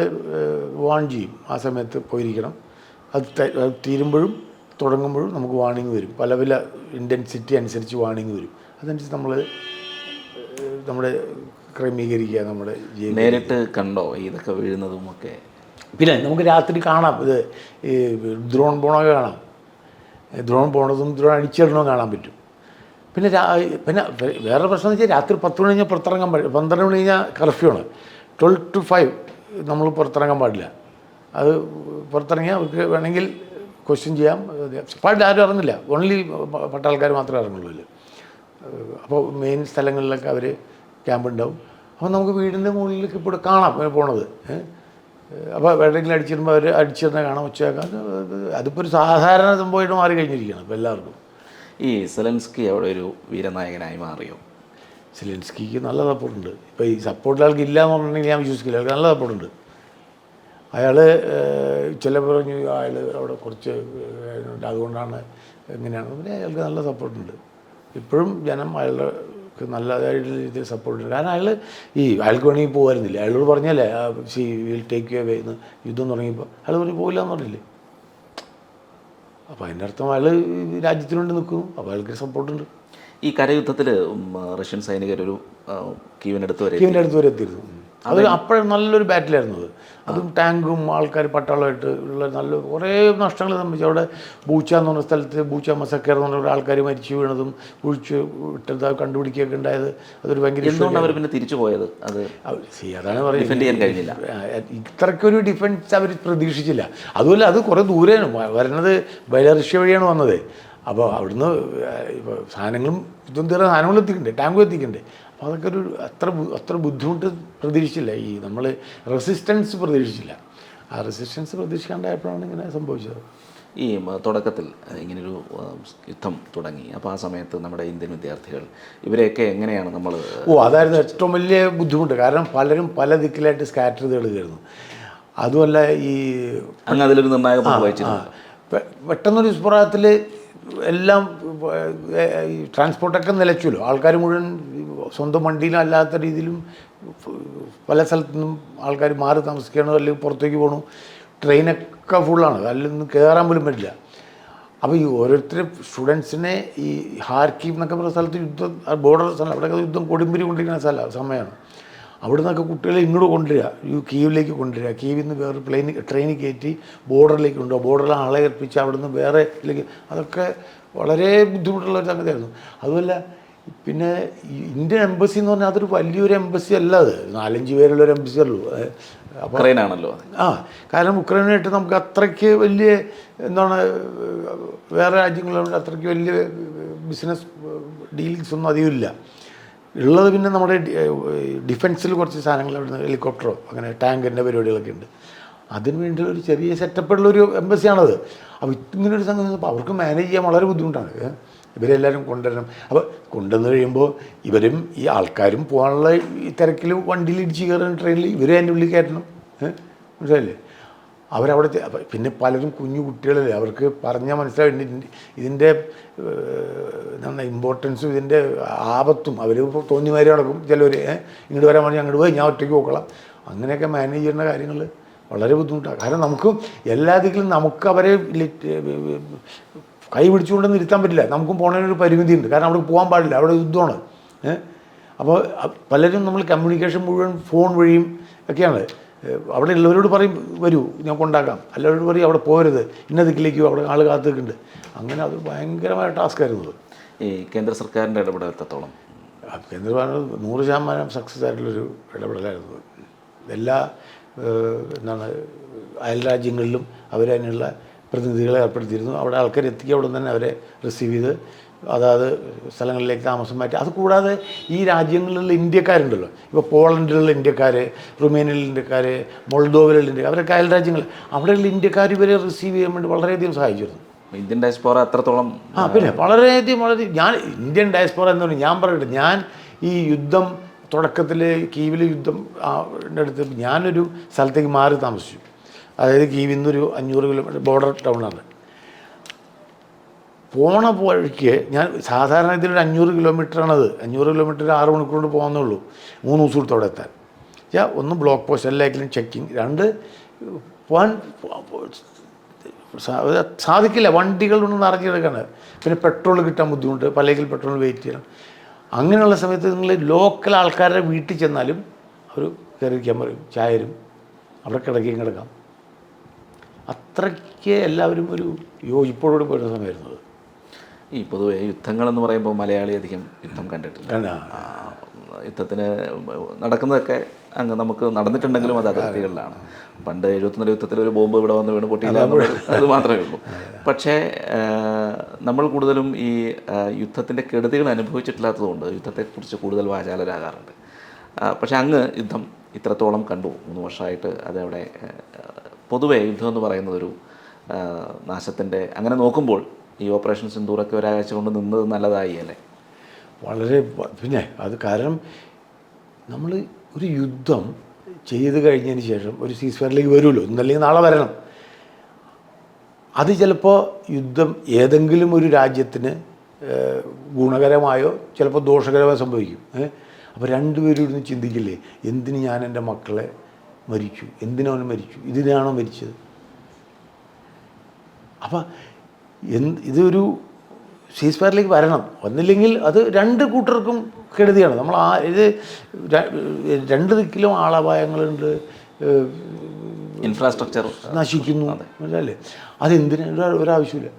വാൺ ചെയ്യും, ആ സമയത്ത് പോയിരിക്കണം. അത് തീരുമ്പോഴും തുടങ്ങുമ്പോഴും നമുക്ക് വാണിംഗ് വരും. പല ഇൻറ്റൻസിറ്റി അനുസരിച്ച് വാണിംഗ് വരും. അതനുസരിച്ച് നമ്മൾ നമ്മുടെ ക്രമീകരിക്കുക. നമ്മുടെ നേരിട്ട് കണ്ടോ ഇതൊക്കെ വീഴുന്നതും ഒക്കെ? പിന്നെ നമുക്ക് രാത്രി കാണാം. ഇത് ഈ ഡ്രോൺ പോണൊക്കെ കാണാം. ഡ്രോൺ പോണതും ഡ്രോൺ അടിച്ചിടണതും കാണാൻ പറ്റും. പിന്നെ വേറെ പ്രശ്നം എന്ന് വെച്ചാൽ രാത്രി 10 മണി കഴിഞ്ഞാൽ പുറത്തിറങ്ങാൻ പാടില്ല. 12 മണി കഴിഞ്ഞാൽ കർഫ്യൂ ആണ്. 12 to 5 നമ്മൾ പുറത്തിറങ്ങാൻ പാടില്ല. അത് പുറത്തിറങ്ങിയാൽ അവർക്ക് വേണമെങ്കിൽ ക്വസ്റ്റ്യൻ ചെയ്യാം. പാടില്ല, ആരും ഇറങ്ങില്ല. ഓൺലി പട്ടാൾക്കാർ മാത്രമേ ഇറങ്ങുള്ളൂ. അപ്പോൾ മെയിൻ സ്ഥലങ്ങളിലൊക്കെ അവർ ക്യാമ്പ് ഉണ്ടാവും. അപ്പോൾ നമുക്ക് വീടിൻ്റെ മുകളിലേക്ക് ഇപ്പോൾ കാണാം പോണത്. അപ്പോൾ എവിടെയെങ്കിലും അടിച്ചിടുമ്പോൾ അവർ അടിച്ചിരുന്ന കാണാം, ഉച്ചയാക്കാം. അതിപ്പോൾ ഒരു സാധാരണ സംഭവമായിട്ട് മാറി കഴിഞ്ഞിരിക്കുകയാണ് ഇപ്പോൾ എല്ലാവർക്കും. ഈ സെലൻസ്കി അവിടെ ഒരു വീരനായകനായി മാറിയോ? സെലൻസ്കിക്ക് നല്ല സപ്പോർട്ടുണ്ട്. ഇപ്പോൾ ഈ സപ്പോർട്ട് ആൾക്ക് ഇല്ല എന്ന് പറഞ്ഞിട്ടുണ്ടെങ്കിൽ ഞാൻ വിശ്വസിക്കില്ല. ആൾക്ക് നല്ല സപ്പോർട്ടുണ്ട്. അയാൾ ചില പറഞ്ഞു അയാൾ അവിടെ കുറച്ച് അതുകൊണ്ടാണ് എങ്ങനെയാണ്. പിന്നെ അയാൾക്ക് നല്ല സപ്പോർട്ടുണ്ട്. ഇപ്പോഴും ജനം അയാളുടെ നല്ലതായിട്ട് രീതിയിൽ സപ്പോർട്ടുണ്ട്. കാരണം അയാൾക്ക് വേണമെങ്കിൽ പോകുമായിരുന്നില്ല. അയാളോട് പറഞ്ഞല്ലേ വിൽ ടേക്ക് അവേ എന്ന് യുദ്ധം തുടങ്ങിയപ്പോൾ അയാൾ പറഞ്ഞ് പോകില്ല എന്ന് പറഞ്ഞില്ലേ. അപ്പോൾ അതിൻ്റെ അർത്ഥം അയാൾ രാജ്യത്തിന് വേണ്ടി നിൽക്കുന്നു. അപ്പോൾ അയാൾക്ക് സപ്പോർട്ടുണ്ട്. ഈ കരയുദ്ധത്തിൽ റഷ്യൻ സൈനികരൊരു കീവിനടുത്ത് വരെ എത്തിയിരുന്നു. അത് അപ്പോഴും നല്ലൊരു ബാറ്റിലായിരുന്നു അത്. അതും ടാങ്കും ആൾക്കാർ പട്ടാളമായിട്ട് ഉള്ള നല്ല കുറേ നഷ്ടങ്ങൾ സംഭവിച്ചു. അവിടെ ബൂച്ച എന്ന് പറഞ്ഞ സ്ഥലത്ത് ബൂച്ച മസക്കേർ എന്ന് പറഞ്ഞ ആൾക്കാർ മരിച്ചു വീണതും കുഴിച്ച് വിട്ടത് കണ്ടുപിടിക്കുകയൊക്കെ ഉണ്ടായത്. അതൊരു ഭയങ്കര അവർ പിന്നെ തിരിച്ചു പോയത് അത് അതാണ് പറയുന്നത്. കഴിഞ്ഞില്ല. ഇത്രയ്ക്കൊരു ഡിഫൻസ് അവർ പ്രതീക്ഷിച്ചില്ല. അതുമല്ല, അത് കുറേ ദൂരെയാണ് വരുന്നത്. ബെലാറഷ്യ വഴിയാണ് വന്നത്. അപ്പോൾ അവിടുന്ന് ഇപ്പോൾ സാധനങ്ങളും യുദ്ധം തീർന്ന സാധനങ്ങളും എത്തിക്കണ്ടേ, ടാങ്കും എത്തിക്കണ്ടേ. അപ്പോൾ അതൊക്കെ അത്ര ബുദ്ധിമുട്ട് പ്രതീക്ഷിച്ചില്ല. നമ്മൾ റെസിസ്റ്റൻസ് പ്രതീക്ഷിച്ചില്ല. ആ റെസിസ്റ്റൻസ് പ്രതീക്ഷിക്കാണ്ടായപ്പോഴാണ് ഇങ്ങനെ സംഭവിച്ചത്. ഈ തുടക്കത്തിൽ ഇങ്ങനൊരു യുദ്ധം തുടങ്ങി. അപ്പോൾ ആ സമയത്ത് നമ്മുടെ ഇന്ത്യൻ വിദ്യാർത്ഥികൾ ഇവരെയൊക്കെ എങ്ങനെയാണ് നമ്മൾ? അതായിരുന്നു ഏറ്റവും വലിയ ബുദ്ധിമുട്ട്. കാരണം പലരും പല ദിക്കിലായിട്ട് സ്കാറ്റർ ചെയ്ത് കളിക്കായിരുന്നു. അതുമല്ല അങ്ങ് അതിലൊരു നിർണായക പങ്ക് വഹിച്ചിരുന്നു. പെട്ടെന്നൊരു വിസ്ഫോടനത്തിൽ എല്ലാം ഈ ട്രാൻസ്പോർട്ടൊക്കെ നിലച്ചല്ലോ. ആൾക്കാർ മുഴുവൻ സ്വന്തം വണ്ടിയിലും അല്ലാത്ത രീതിയിലും പല സ്ഥലത്തുനിന്നും ആൾക്കാർ മാറി താമസിക്കുകയാണ്, അല്ലെങ്കിൽ പുറത്തേക്ക് പോകണു. ട്രെയിനൊക്കെ ഫുള്ളാണ്, അതിൽ നിന്ന് കയറാൻ പോലും പറ്റില്ല. അപ്പോൾ ഈ ഓരോരുത്തർ സ്റ്റുഡൻസിനെ ഈ ഹാർക്കീവ് എന്നൊക്കെ പറയുന്ന സ്ഥലത്ത് യുദ്ധം, ബോർഡർ സ്ഥലം, അവിടെയൊക്കെ യുദ്ധം കൊടുമ്പിരി കൊണ്ടിരിക്കുന്ന സമയമാണ്. അവിടെ നിന്നൊക്കെ കുട്ടികളെ ഇങ്ങോട്ട് കൊണ്ടുവരിക, കീവിലേക്ക് കൊണ്ടുവരിക. കീവിൽ നിന്ന് വേറെ ട്രെയിനിൽ കയറ്റി ബോർഡറിലേക്ക് കൊണ്ടുപോകുക. ബോർഡറിൽ ആളെ ഏൽപ്പിച്ച് അവിടെ നിന്ന് വേറെ ഇതിലേക്ക്. അതൊക്കെ വളരെ ബുദ്ധിമുട്ടുള്ള ഒരു സംഗതിയായിരുന്നു. അതുമല്ല, പിന്നെ ഇന്ത്യൻ എംബസി എന്ന് പറഞ്ഞാൽ അതൊരു വലിയൊരു എംബസി അല്ല. അത് 4-5 പേരുള്ളൊരു എംബസി ഉള്ളൂ. അപ്പോൾ ഉക്രൈനാണല്ലോ. കാരണം ഉക്രൈനായിട്ട് നമുക്ക് അത്രയ്ക്ക് വലിയ വേറെ രാജ്യങ്ങളുണ്ട് അത്രയ്ക്ക് വലിയ ബിസിനസ് ഡീലിങ്സ് ഒന്നും അധികമില്ല ഉള്ളത്. പിന്നെ നമ്മുടെ ഡിഫൻസിൽ കുറച്ച് സാധനങ്ങൾ അവിടെ ഹെലികോപ്റ്ററോ അങ്ങനെ ടാങ്കിൻ്റെ പരിപാടികളൊക്കെ ഉണ്ട്. അതിന് വേണ്ടി ഒരു ചെറിയ സെറ്റപ്പുള്ളൊരു എംബസിയാണത്. അപ്പോൾ ഇങ്ങനൊരു സംഗതി അപ്പോൾ അവർക്ക് മാനേജ് ചെയ്യാൻ വളരെ ബുദ്ധിമുട്ടാണ്. ഇവരെല്ലാവരും കൊണ്ടുവരണം. അപ്പോൾ കൊണ്ടുവന്ന് കഴിയുമ്പോൾ ഇവരും ഈ ആൾക്കാരും പോകാനുള്ള ഈ തിരക്കിൽ വണ്ടിയിൽ ഇടിച്ച് കയറുന്ന ട്രെയിനിൽ ഇവരും അതിൻ്റെ ഉള്ളിൽ കയറ്റണം. മനസ്സിലായില്ലേ? അവരവിടെ പിന്നെ പലരും കുഞ്ഞു കുട്ടികളല്ലേ, അവർക്ക് പറഞ്ഞാൽ മനസ്സിലായി ഇതിൻ്റെ ഇമ്പോർട്ടൻസും ഇതിൻ്റെ ആപത്തും. അവർ തോന്നിമാരി നടക്കും. ചിലവർ ഇങ്ങോട്ട് വരാൻ പറഞ്ഞാൽ അങ്ങോട്ട് പോയി, ഞാൻ ഒറ്റയ്ക്ക് പോക്കളാം. അങ്ങനെയൊക്കെ മാനേജ് ചെയ്യുന്ന കാര്യങ്ങൾ വളരെ ബുദ്ധിമുട്ടാണ്. കാരണം നമുക്ക് എല്ലാ ദിക്കിലും നമുക്ക് അവരെ കൈ പിടിച്ചുകൊണ്ടൊന്നും ഇരുത്താൻ പറ്റില്ല. നമുക്കും പോകണതിനൊരു പരിമിതിയുണ്ട്. കാരണം അവിടെ പോകാൻ പാടില്ല, അവിടെ യുദ്ധമാണ്. അപ്പോൾ പലരും നമ്മൾ കമ്മ്യൂണിക്കേഷൻ മുഴുവൻ ഫോൺ വഴിയും ഒക്കെയാണ്. അവിടെ ഉള്ളവരോട് പറയും വരൂ ഞാൻ കൊണ്ടാക്കാം, എല്ലാവരോട് പറയും അവിടെ പോരുത്, ഇന്ന ദിക്കിലേക്കോ അവിടെ ആൾ കാത്തു നിൽക്കുന്നുണ്ട്. അങ്ങനെ അത് ഭയങ്കരമായ ടാസ്ക് ആയിരുന്നു. ഈ കേന്ദ്ര സർക്കാരിൻ്റെ ഇടപെടൽ എത്രത്തോളം? കേന്ദ്ര ഗവൺമെൻറ് 100% സക്സസ് ആയിട്ടുള്ളൊരു ഇടപെടലായിരുന്നു. എല്ലാ എന്താണ് അയൽ രാജ്യങ്ങളിലും അവരതിനുള്ള പ്രതിനിധികളെ ഏർപ്പെടുത്തിയിരുന്നു. അവിടെ ആൾക്കാർ എത്തിക്കുക, അവിടെ തന്നെ അവരെ റിസീവ് ചെയ്ത് അതാത് സ്ഥലങ്ങളിലേക്ക് താമസം മാറ്റി. അതുകൂടാതെ ഈ രാജ്യങ്ങളിലുള്ള ഇന്ത്യക്കാരുണ്ടല്ലോ, ഇപ്പോൾ പോളണ്ടിലുള്ള ഇന്ത്യക്കാർ, റുമേനിയയിലുള്ള ഇന്ത്യക്കാർ, മോൾഡോവയിലുള്ള ഇന്ത്യക്കാർ, അവരൊക്കെ അയൽ രാജ്യങ്ങൾ, അവിടെയുള്ള ഇന്ത്യക്കാർ ഇവരെ റിസീവ് ചെയ്യാൻ വേണ്ടി വളരെയധികം സഹായിച്ചിരുന്നു. ഇന്ത്യൻ ഡയസ്പോറ അത്രത്തോളം പിന്നെ വളരെയധികം ഞാൻ ഇന്ത്യൻ ഡയസ്പോറ എന്ന് പറഞ്ഞാൽ ഞാൻ പറയട്ടെ, ഞാൻ ഈ യുദ്ധം തുടക്കത്തിൽ കീവിൽ യുദ്ധം അടുത്ത് ഞാനൊരു സ്ഥലത്തേക്ക് മാറി താമസിച്ചു. അതായത് കീവിൽ നിന്നൊരു 500 കിലോമീറ്റർ ബോർഡർ ടൗണാണ്. പോണ വഴിക്ക് ഞാൻ സാധാരണ ഇതിലൊരു 500 കിലോമീറ്ററാണത്. 500 കിലോമീറ്റർ 6 മണിക്കൂർ കൊണ്ട് പോകുന്നുള്ളൂ 3 ദിവസം കൊടുത്ത് അവിടെ എത്താൻ. ഒന്ന് ബ്ലോക്ക് പോസ്റ്റ് എല്ലാറ്റിലും ചെക്കിങ്, 2 പോകാൻ സാധിക്കില്ല, വണ്ടികളൊന്നും നിറഞ്ഞെടുക്കാണ്. പിന്നെ പെട്രോൾ കിട്ടാൻ ബുദ്ധിമുട്ട്, പലകിൽ പെട്രോൾ വെയിറ്റ് ചെയ്യണം. അങ്ങനെയുള്ള സമയത്ത് നിങ്ങൾ ലോക്കൽ ആൾക്കാരുടെ വീട്ടിൽ ചെന്നാലും അവർ കയറിയിരിക്കാൻ പറയും, ചായ തരും, അവിടെ കിടക്കുകയും കിടക്കാം. അത്രയ്ക്ക് എല്ലാവരും ഒരു യോജിപ്പോടുകൂടി പോയിരുന്ന സമയമായിരുന്നത്. ഈ പൊതുവെ യുദ്ധങ്ങളെന്ന് പറയുമ്പോൾ മലയാളി അധികം യുദ്ധം കണ്ടിട്ടില്ല. യുദ്ധത്തിന് നടക്കുന്നതൊക്കെ അങ്ങ് നമുക്ക് നടന്നിട്ടുണ്ടെങ്കിലും അത് അതിർത്തികളിലാണ്. പണ്ട് 74 യുദ്ധത്തിൽ ഒരു ബോംബ് ഇവിടെ വന്ന് വീണ് പൊട്ടിയില്ല, അത് മാത്രമേ ഉള്ളൂ. പക്ഷേ നമ്മൾ കൂടുതലും ഈ യുദ്ധത്തിൻ്റെ കെടുതികൾ അനുഭവിച്ചിട്ടില്ലാത്തതുകൊണ്ട് യുദ്ധത്തെക്കുറിച്ച് കൂടുതൽ വാചാലരാകാറുണ്ട്. പക്ഷേ അങ്ങ് യുദ്ധം ഇത്രത്തോളം കണ്ടു 3 വർഷമായിട്ട്. അതവിടെ പൊതുവേ യുദ്ധം എന്ന് പറയുന്നതൊരു നാശത്തിൻ്റെ, അങ്ങനെ നോക്കുമ്പോൾ ഈ ഓപ്പറേഷൻ സിന്ദൂറൊക്കെ ഒരാഴ്ച കൊണ്ട് നിന്നത് നല്ലതായി അല്ലേ? വളരെ. പിന്നെ അത് കാരണം നമ്മൾ ഒരു യുദ്ധം ചെയ്ത് കഴിഞ്ഞതിന് ശേഷം ഒരു സീസ് ഫയറിലേക്ക് വരുമല്ലോ, ഇന്നല്ലെങ്കിൽ നാളെ വരണം. അത് ചിലപ്പോൾ യുദ്ധം ഏതെങ്കിലും ഒരു രാജ്യത്തിന് ഗുണകരമായോ ചിലപ്പോൾ ദോഷകരമായോ സംഭവിക്കും. അപ്പോൾ രണ്ടുപേരും ഇരുന്ന് ചിന്തിക്കില്ലേ, എന്തിന് ഞാൻ എൻ്റെ മക്കളെ മരിച്ചു, എന്തിനവൻ മരിച്ചു, ഇതിനാണോ മരിച്ചത്? അപ്പം ഇതൊരു സീസ് ഫയറിലേക്ക് വരണം. വന്നില്ലെങ്കിൽ അത് 2 കൂട്ടർക്കും കെടുതിയാണ്. നമ്മൾ ഇത് 2 ദിക്കിലും ആളപായങ്ങളുണ്ട്, ഇൻഫ്രാസ്ട്രക്ചർ നശിക്കുന്നു, മനസ്സിലല്ലേ? അതെന്തിനാ ഒരാവശ്യമില്ല.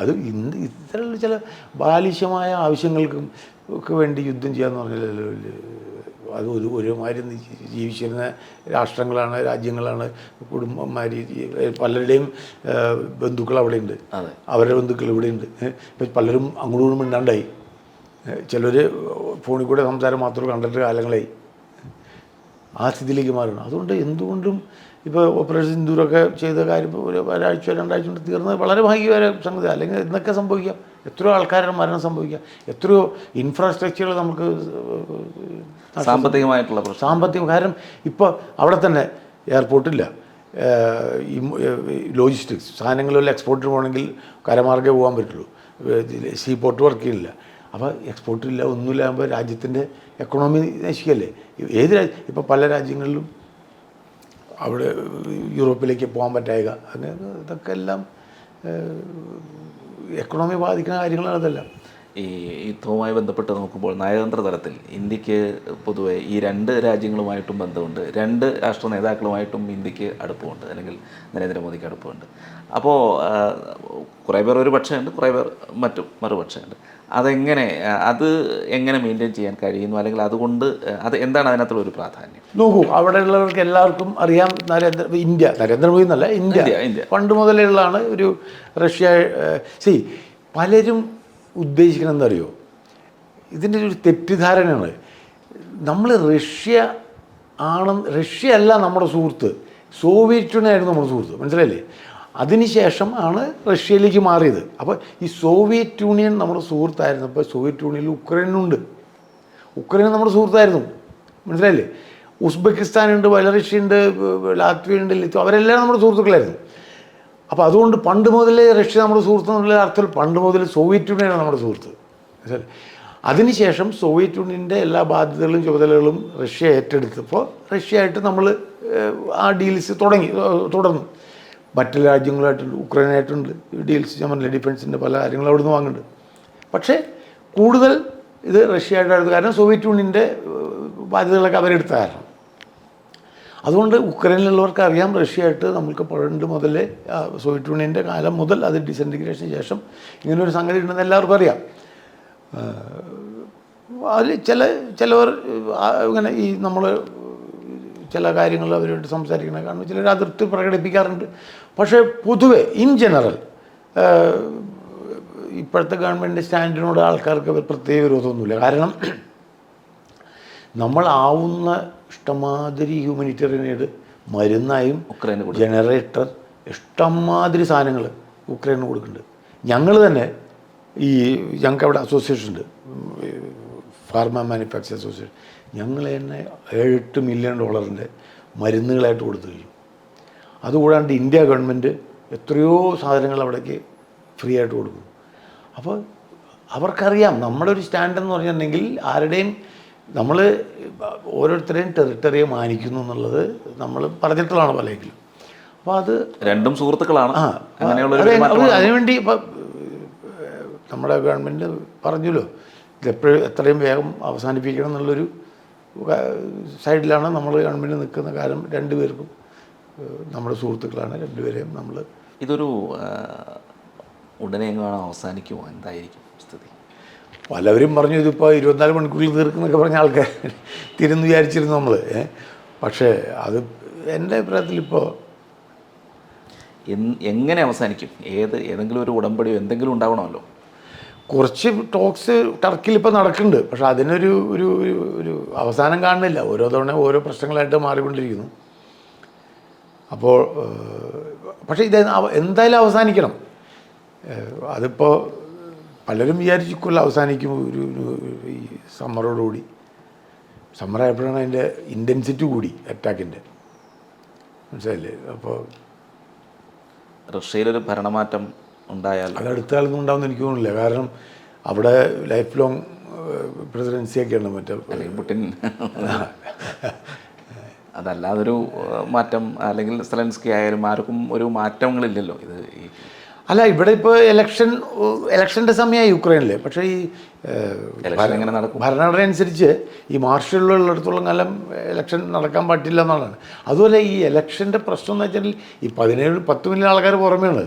അത് ഇത്തരമുള്ള ചില ബാലിശമായ ആവശ്യങ്ങൾക്കും ഒക്കെ വേണ്ടി യുദ്ധം ചെയ്യാന്ന് പറഞ്ഞാൽ അത് ഒരുമാതിരി ജീവിച്ചിരുന്ന രാഷ്ട്രങ്ങളാണ്, രാജ്യങ്ങളാണ്, കുടുംബന്മാർ, പലരുടെയും ബന്ധുക്കൾ അവിടെയുണ്ട്, അവരുടെ ബന്ധുക്കൾ ഇവിടെയുണ്ട്. ഇപ്പം പലരും അങ്ങോട്ടും മിണ്ടാണ്ടായി, ചിലർ ഫോണിൽ കൂടെ സംസാരം മാത്രം കണ്ടിട്ട് കാലങ്ങളായി. ആ സ്ഥിതിയിലേക്ക് മാറണം. അതുകൊണ്ട് എന്തുകൊണ്ടും ഇപ്പോൾ ഓപ്പറേഷൻ സിന്ദൂറൊക്കെ ചെയ്ത കാര്യം ഒരാഴ്ച 2 ആഴ്ച കൊണ്ട് തീർന്നത് വളരെ ഭാഗ്യകര സംഗതി. അല്ലെങ്കിൽ ഇന്നൊക്കെ സംഭവിക്കാം, എത്രയോ ആൾക്കാരുടെ മരണം സംഭവിക്കാം, എത്രയോ ഇൻഫ്രാസ്ട്രക്ചറുകൾ നമുക്ക് സാമ്പത്തികമായിട്ടുള്ള സാമ്പത്തികം. കാരണം ഇപ്പോൾ അവിടെ തന്നെ എയർപോർട്ടില്ല, ഈ ലോജിസ്റ്റിക്സ് സാധനങ്ങളെല്ലാം എക്സ്പോർട്ടിന് പോകണമെങ്കിൽ കരമാർഗ്ഗേ പോകാൻ പറ്റുള്ളൂ, സീ പോർട്ട് വർക്ക് ചെയ്യുന്നില്ല. അപ്പോൾ എക്സ്പോർട്ടില്ല, ഒന്നുമില്ലാകുമ്പോൾ രാജ്യത്തിൻ്റെ എക്കണോമി നശിക്കല്ലേ. ഇപ്പോൾ പല രാജ്യങ്ങളിലും അവിടെ യൂറോപ്പിലേക്ക് പോകാൻ പറ്റായിക, അങ്ങനെ ഇതൊക്കെ എല്ലാം എക്കണോമി ബാധിക്കുന്ന കാര്യങ്ങളാണ് ഇതെല്ലാം. ഈ യുദ്ധവുമായി ബന്ധപ്പെട്ട് നോക്കുമ്പോൾ നയതന്ത്ര തലത്തിൽ ഇന്ത്യക്ക് പൊതുവെ ഈ 2 രാജ്യങ്ങളുമായിട്ടും ബന്ധമുണ്ട്, 2 രാഷ്ട്ര നേതാക്കളുമായിട്ടും ഇന്ത്യക്ക് അടുപ്പമുണ്ട്, അല്ലെങ്കിൽ നരേന്ദ്രമോദിക്ക് അടുപ്പമുണ്ട്. അപ്പോൾ കുറേ പേർ ഒരു പക്ഷമുണ്ട്, കുറേ പേർ മറുപക്ഷമുണ്ട്. അത് എങ്ങനെ മെയിൻറ്റെയിൻ ചെയ്യാൻ കഴിയുന്നു, അല്ലെങ്കിൽ അതുകൊണ്ട് അത് എന്താണ് അതിനകത്തുള്ള ഒരു പ്രാധാന്യം? നോക്കൂ, അവിടെയുള്ളവർക്ക് എല്ലാവർക്കും അറിയാം, നരേന്ദ്രമോദി എന്നല്ല, ഇന്ത്യ പണ്ട് മുതലേ ഉള്ളതാണ്. ഒരു റഷ്യ പലരും ഉദ്ദേശിക്കണം എന്നറിയോ, ഇതിൻ്റെ ഒരു തെറ്റിദ്ധാരണയാണ്. നമ്മൾ റഷ്യ അല്ല നമ്മുടെ സുഹൃത്ത്, സോവിയറ്റ് യൂണിയൻ ആയിരുന്നു നമ്മുടെ സുഹൃത്ത്, മനസ്സിലായില്ലേ? അതിനുശേഷം ആണ് റഷ്യയിലേക്ക് മാറിയത്. അപ്പോൾ ഈ സോവിയറ്റ് യൂണിയൻ നമ്മുടെ സുഹൃത്തായിരുന്നപ്പോൾ സോവിയറ്റ് യൂണിയനിൽ ഉക്രൈനുണ്ട്, ഉക്രൈൻ നമ്മുടെ സുഹൃത്തായിരുന്നു, മനസ്സിലായില്ലേ? ഉസ്ബെക്കിസ്ഥാനുണ്ട്, ബെലറഷ്യയുണ്ട്, ലാത്വിയുണ്ട്, അവരെല്ലാം നമ്മുടെ സുഹൃത്തുക്കളായിരുന്നു. അപ്പോൾ അതുകൊണ്ട് പണ്ട് മുതലേ റഷ്യ നമ്മുടെ സുഹൃത്ത് എന്നുള്ള അർത്ഥത്തിൽ പണ്ട് മുതൽ സോവിയറ്റ് യൂണിയനാണ് നമ്മുടെ സുഹൃത്ത്. അതിനുശേഷം സോവിയറ്റ് യൂണിയൻ്റെ എല്ലാ ബാധ്യതകളും ചുമതലകളും റഷ്യ ഏറ്റെടുത്തപ്പോൾ റഷ്യയായിട്ട് നമ്മൾ ആ ഡീൽസ് തുടർന്നു. മറ്റു രാജ്യങ്ങളായിട്ടുണ്ട്, ഉക്രൈനായിട്ടുണ്ട് ഡീൽസ്, ഞാൻ പറഞ്ഞില്ല, ഡിഫൻസിൻ്റെ പല കാര്യങ്ങളും അവിടെ നിന്ന് വാങ്ങുന്നുണ്ട്. പക്ഷേ കൂടുതൽ ഇത് റഷ്യയുടെ അടുത്ത്, കാരണം സോവിയറ്റ് യൂണിയൻ്റെ ബാധ്യതകളൊക്കെ അവരെടുത്ത കാരണം. അതുകൊണ്ട് ഉക്രൈനിലുള്ളവർക്ക് അറിയാം റഷ്യയായിട്ട് നമുക്ക് പണ്ട് മുതലേ സോവിയറ്റ് യൂണിയൻ്റെ കാലം മുതൽ അത് ഡിസൻറ്റിഗ്രേഷന് ശേഷം ഇങ്ങനൊരു സംഗതി ഉണ്ടെന്ന് എല്ലാവർക്കും അറിയാം. അതിൽ ചിലവർ ഇങ്ങനെ ഈ നമ്മൾ ചില കാര്യങ്ങൾ അവരോട് സംസാരിക്കണ കാണുമ്പോൾ ചിലർ അതിർത്തി പ്രകടിപ്പിക്കാറുണ്ട്. പക്ഷേ പൊതുവെ ഇൻ ജനറൽ ഇപ്പോഴത്തെ ഗവൺമെൻറ് സ്റ്റാൻഡിനോട് ആൾക്കാർക്ക് പ്രത്യേക വിരോധമൊന്നുമില്ല. കാരണം നമ്മളാവുന്ന ഇഷ്ടംമാതിരി ഹ്യൂമനിറ്റേറിയൻ എയ്ഡ്, മരുന്നായും ജനറേറ്റർ, ഇഷ്ടംമാതിരി സാധനങ്ങൾ ഉക്രൈന് കൊടുക്കുന്നുണ്ട്. ഞങ്ങൾ തന്നെ ഞങ്ങൾക്ക് അവിടെ അസോസിയേഷൻ ഉണ്ട്, ഫാർമ മാനുഫാക്ചർ അസോസിയേഷൻ. ഞങ്ങൾ തന്നെ $7-8 മില്യൺ മരുന്നുകളായിട്ട് കൊടുത്തു കഴിഞ്ഞു. അതുകൂടാണ്ട് ഇന്ത്യ ഗവൺമെൻറ് എത്രയോ സാധനങ്ങൾ അവിടേക്ക് ഫ്രീ ആയിട്ട് കൊടുക്കും. അപ്പോൾ അവർക്കറിയാം നമ്മുടെ ഒരു സ്റ്റാൻഡെന്ന് പറഞ്ഞിട്ടുണ്ടെങ്കിൽ ആരുടെയും നമ്മൾ ഓരോരുത്തരെയും ടെറിട്ടറിയെ മാനിക്കുന്നു എന്നുള്ളത് നമ്മൾ പറഞ്ഞിട്ടുള്ളതാണ് പലയെങ്കിലും. അപ്പോൾ അത് രണ്ടും സുഹൃത്തുക്കളാണ്. അതിനുവേണ്ടി ഇപ്പം നമ്മുടെ ഗവൺമെൻറ് പറഞ്ഞല്ലോ ഇതെപ്പോഴും എത്രയും വേഗം അവസാനിപ്പിക്കണം എന്നുള്ളൊരു സൈഡിലാണ് നമ്മൾ ഗവൺമെൻറ് നിൽക്കുന്ന. കാരണം രണ്ടുപേർക്കും നമ്മുടെ സുഹൃത്തുക്കളാണ്, രണ്ടുപേരെയും നമ്മൾ. ഇതൊരു ഉടനെ എങ്ങനെയാണ് അവസാനിക്കുമോ? എന്തായിരിക്കും സ്ഥിതി? പലവരും പറഞ്ഞു ഇതിപ്പോൾ 24 മണിക്കൂറിൽ തീർക്കുന്നൊക്കെ പറഞ്ഞ ആൾക്കാർ തിരുന്ന് വിചാരിച്ചിരുന്നു നമ്മൾ. പക്ഷേ അത് എൻ്റെ അഭിപ്രായത്തിൽ ഇപ്പോൾ എങ്ങനെ അവസാനിക്കും? ഏതെങ്കിലും ഒരു ഉടമ്പടിയോ എന്തെങ്കിലും ഉണ്ടാവണമല്ലോ. കുറച്ച് ടോക്സ് ടർക്കിയിൽ ഇപ്പോൾ നടക്കുന്നുണ്ട്. പക്ഷെ അതിനൊരു ഒരു ഒരു അവസാനം കാണുന്നില്ല. ഓരോ തവണ ഓരോ പ്രശ്നങ്ങളായിട്ട് മാറിക്കൊണ്ടിരിക്കുന്നു. അപ്പോൾ പക്ഷേ ഇത് എന്തായാലും അവസാനിക്കണം. അതിപ്പോൾ പലരും വിചാരിച്ചില്ല അവസാനിക്കും ഈ സമ്മറോടുകൂടി. സമ്മറായപ്പോഴാണ് അതിൻ്റെ ഇൻറ്റൻസിറ്റി കൂടി അറ്റാക്കിൻ്റെ, മനസ്സിലായില്ലേ? അപ്പോൾ റഷ്യയിലൊരു ഭരണമാറ്റം ഉണ്ടായാൽ അത് അടുത്ത കാലത്തൊന്നും ഉണ്ടാവുമെന്ന് എനിക്ക് തോന്നുന്നില്ല. കാരണം അവിടെ ലൈഫ് ലോങ് പ്രസിഡൻസിയൊക്കെയാണ് മറ്റേ പുടിൻ. അതല്ലാതൊരു മാറ്റം, അല്ലെങ്കിൽ സെലൻസ്കി ആയാലും ആർക്കും ഒരു മാറ്റങ്ങളില്ലല്ലോ. ഇത് അല്ല, ഇവിടെ ഇപ്പോൾ ഇലക്ഷൻ്റെ സമയമായി യുക്രൈനിൽ. പക്ഷേ ഈ ഭരണഘടന അനുസരിച്ച് ഈ മാർഷലുള്ളിടത്തോളം കാലം ഇലക്ഷൻ നടക്കാൻ പറ്റില്ല എന്നുള്ളതാണ്. അതുപോലെ ഈ ഇലക്ഷൻ്റെ പ്രശ്നം എന്ന് വെച്ചാൽ ഈ 10 മില്യൺ ആൾക്കാർ പുറമെയാണ്.